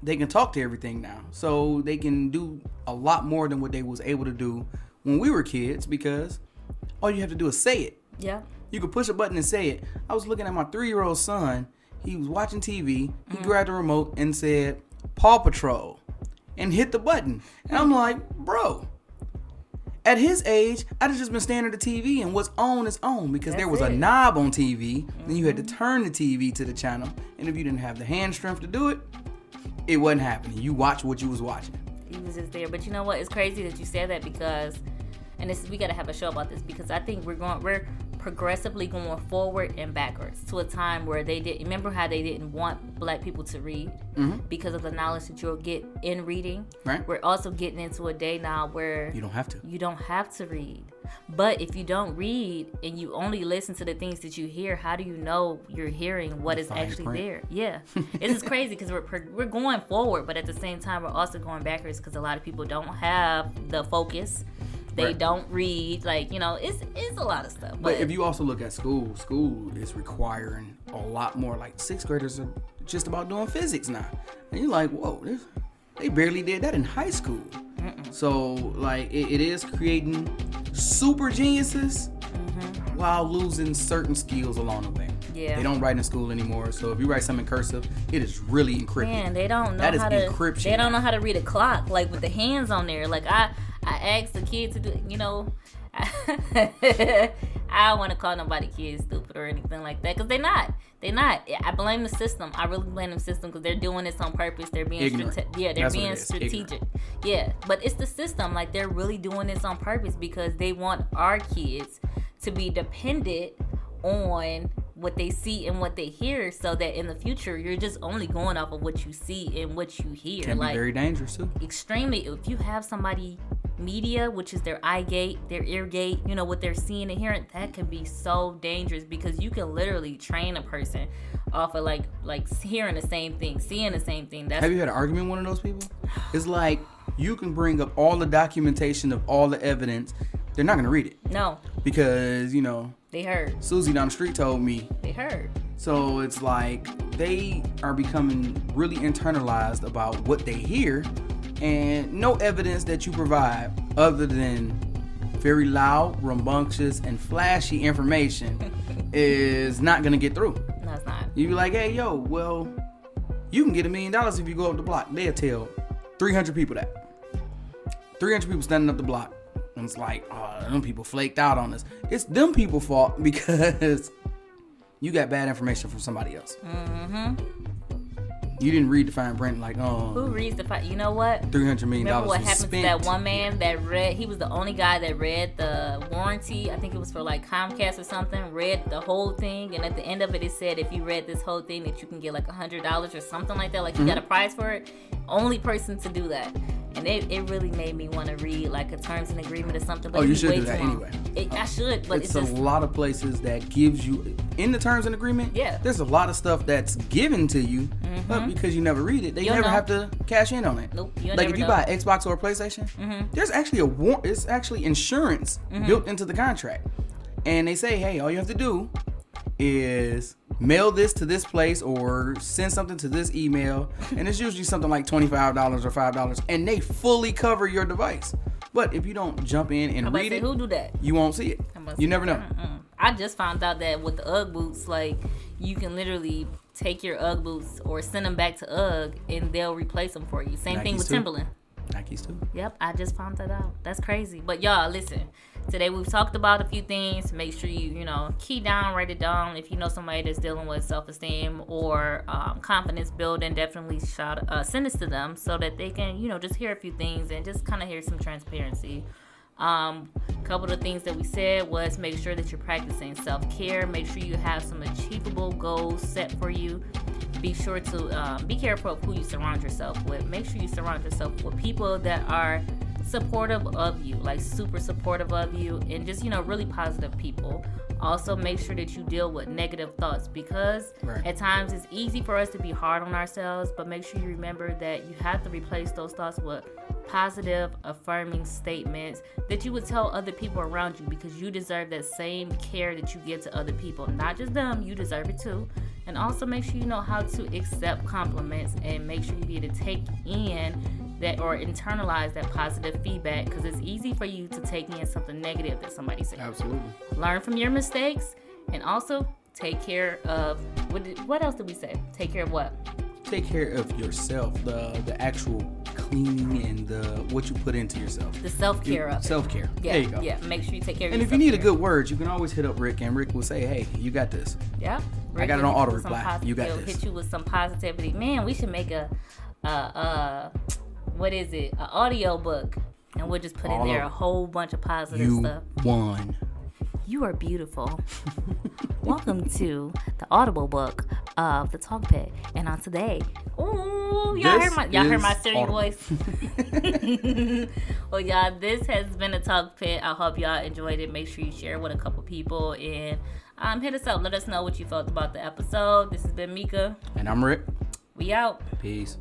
they can talk to everything now. So they can do a lot more than what they was able to do when we were kids, because all you have to do is say it. Yeah. You could push a button and say it. I was looking at my 3-year-old son. He was watching TV. He grabbed the remote and said, Paw Patrol, and hit the button. And I'm like, bro, at his age, I'd have just been staring at the TV, and what's on is on, because there was a knob on TV. Then you had to turn the TV to the channel. And if you didn't have the hand strength to do it, it wasn't happening. You watch what you was watching. He was just there. But you know what? It's crazy that you said that, because, and we got to have a show about this, because I think we're progressively going forward and backwards to a time where remember how they didn't want Black people to read because of the knowledge that you'll get in reading. Right. We're also getting into a day now where you don't have to. You don't have to read. But if you don't read and you only listen to the things that you hear, how do you know you're hearing what is actually there? Yeah. This is crazy because we're going forward, but at the same time, we're also going backwards because a lot of people don't have the focus. They don't read. Like, you know, it's a lot of stuff. But if you also look at school is requiring a lot more. Like, 6th graders are just about doing physics now. And you're like, whoa, they barely did that in high school. So, like, it is creating super geniuses while losing certain skills along the way. Yeah. They don't write in school anymore. So if you write something in cursive, it is really encrypted. Man, they don't know that how is to encryption. They don't know how to read a clock, like, with the hands on there. Like, I asked the kid to do, you know, I don't want to call nobody kids stupid or anything like that, because they're not. I blame the system. I really blame the system because they're doing this on purpose. They're being strategic. Yeah, but it's the system. Like, they're really doing this on purpose because they want our kids to be dependent on what they see and what they hear, so that in the future you're just only going off of what you see and what you hear. Can be very dangerous too. Extremely. If you have somebody media, which is their eye gate, their ear gate, you know, what they're seeing and hearing, that can be so dangerous because you can literally train a person off of like hearing the same thing, seeing the same thing. Have you had an argument with one of those people? It's like, you can bring up all the documentation of all the evidence, they're not going to read it. No. Because, you know, they heard. Susie down the street told me. They heard. So it's like they are becoming really internalized about what they hear, and no evidence that you provide other than very loud, rambunctious, and flashy information is not going to get through. No, it's not. You be like, hey, yo, well, you can get $1 million if you go up the block. They'll tell 300 people that. 300 people standing up the block. And it's like, oh, them people flaked out on us. It's them people's fault because you got bad information from somebody else. You didn't read the fine print, like, oh. Who reads the fine? You know what? $300 million. Remember what happened to that one man that read? He was the only guy that read the warranty. I think it was for like Comcast or something. Read the whole thing, and at the end of it, it said if you read this whole thing that you can get like $100 or something like that. Like, you got a prize for it. Only person to do that. And it really made me want to read like a terms and agreement or something. But you should do that anyway. I should, but it's just a lot of places that gives you in the terms and agreement. Yeah, there's a lot of stuff that's given to you, but because you never read it, they never have to cash in on it. Nope. Like if you buy an Xbox or a PlayStation, there's actually it's actually insurance built into the contract, and they say, hey, all you have to do is mail this to this place or send something to this email, and it's usually something like $25 or $5, and they fully cover your device. But if you don't jump in and read it, who do that? You won't see it. You never know. I just found out that with the UGG boots, like, you can literally take your UGG boots or send them back to UGG and they'll replace them for you. Same thing with Timberland. Nikes too. Yep, I just found that out. That's crazy. But y'all, listen. Today we've talked about a few things. Make sure you key down, write it down. If you know somebody that's dealing with self-esteem or confidence building, definitely send this to them so that they can, just hear a few things and just kind of hear some transparency. A couple of the things that we said was make sure that you're practicing self-care. Make sure you have some achievable goals set for you. Be sure to be careful of who you surround yourself with. Make sure you surround yourself with people that are supportive of you, like super supportive of you, and just really positive people. Also, make sure that you deal with negative thoughts, because at times it's easy for us to be hard on ourselves, but make sure you remember that you have to replace those thoughts with positive, affirming statements that you would tell other people around you, because you deserve that same care that you give to other people. Not just them, you deserve it too. And also make sure you know how to accept compliments, and make sure you be able to take in that or internalize that positive feedback, because it's easy for you to take in something negative that somebody said. Absolutely. Learn from your mistakes, and also take care of what else did we say? Take care of what? Take care of yourself, the actual cleaning and the what you put into yourself. The self-care of it. Self-care. Yeah, there you go. Yeah, make sure you take care of yourself. And if you need a good word, you can always hit up Rick, and Rick will say, hey, you got this. Yeah. Rick, I got it on auto reply. You got this. Hit you with some positivity. Man, we should make an audio book, and we'll just put in there a whole bunch of positive stuff. You won. You are beautiful. Welcome to the Audible book of the Talk Pit. And on today, y'all heard my Siri voice. Well, y'all, this has been a Talk Pit. I hope y'all enjoyed it. Make sure you share with a couple people and hit us up. Let us know what you felt about the episode. This has been Mika. And I'm Rick. We out. Peace.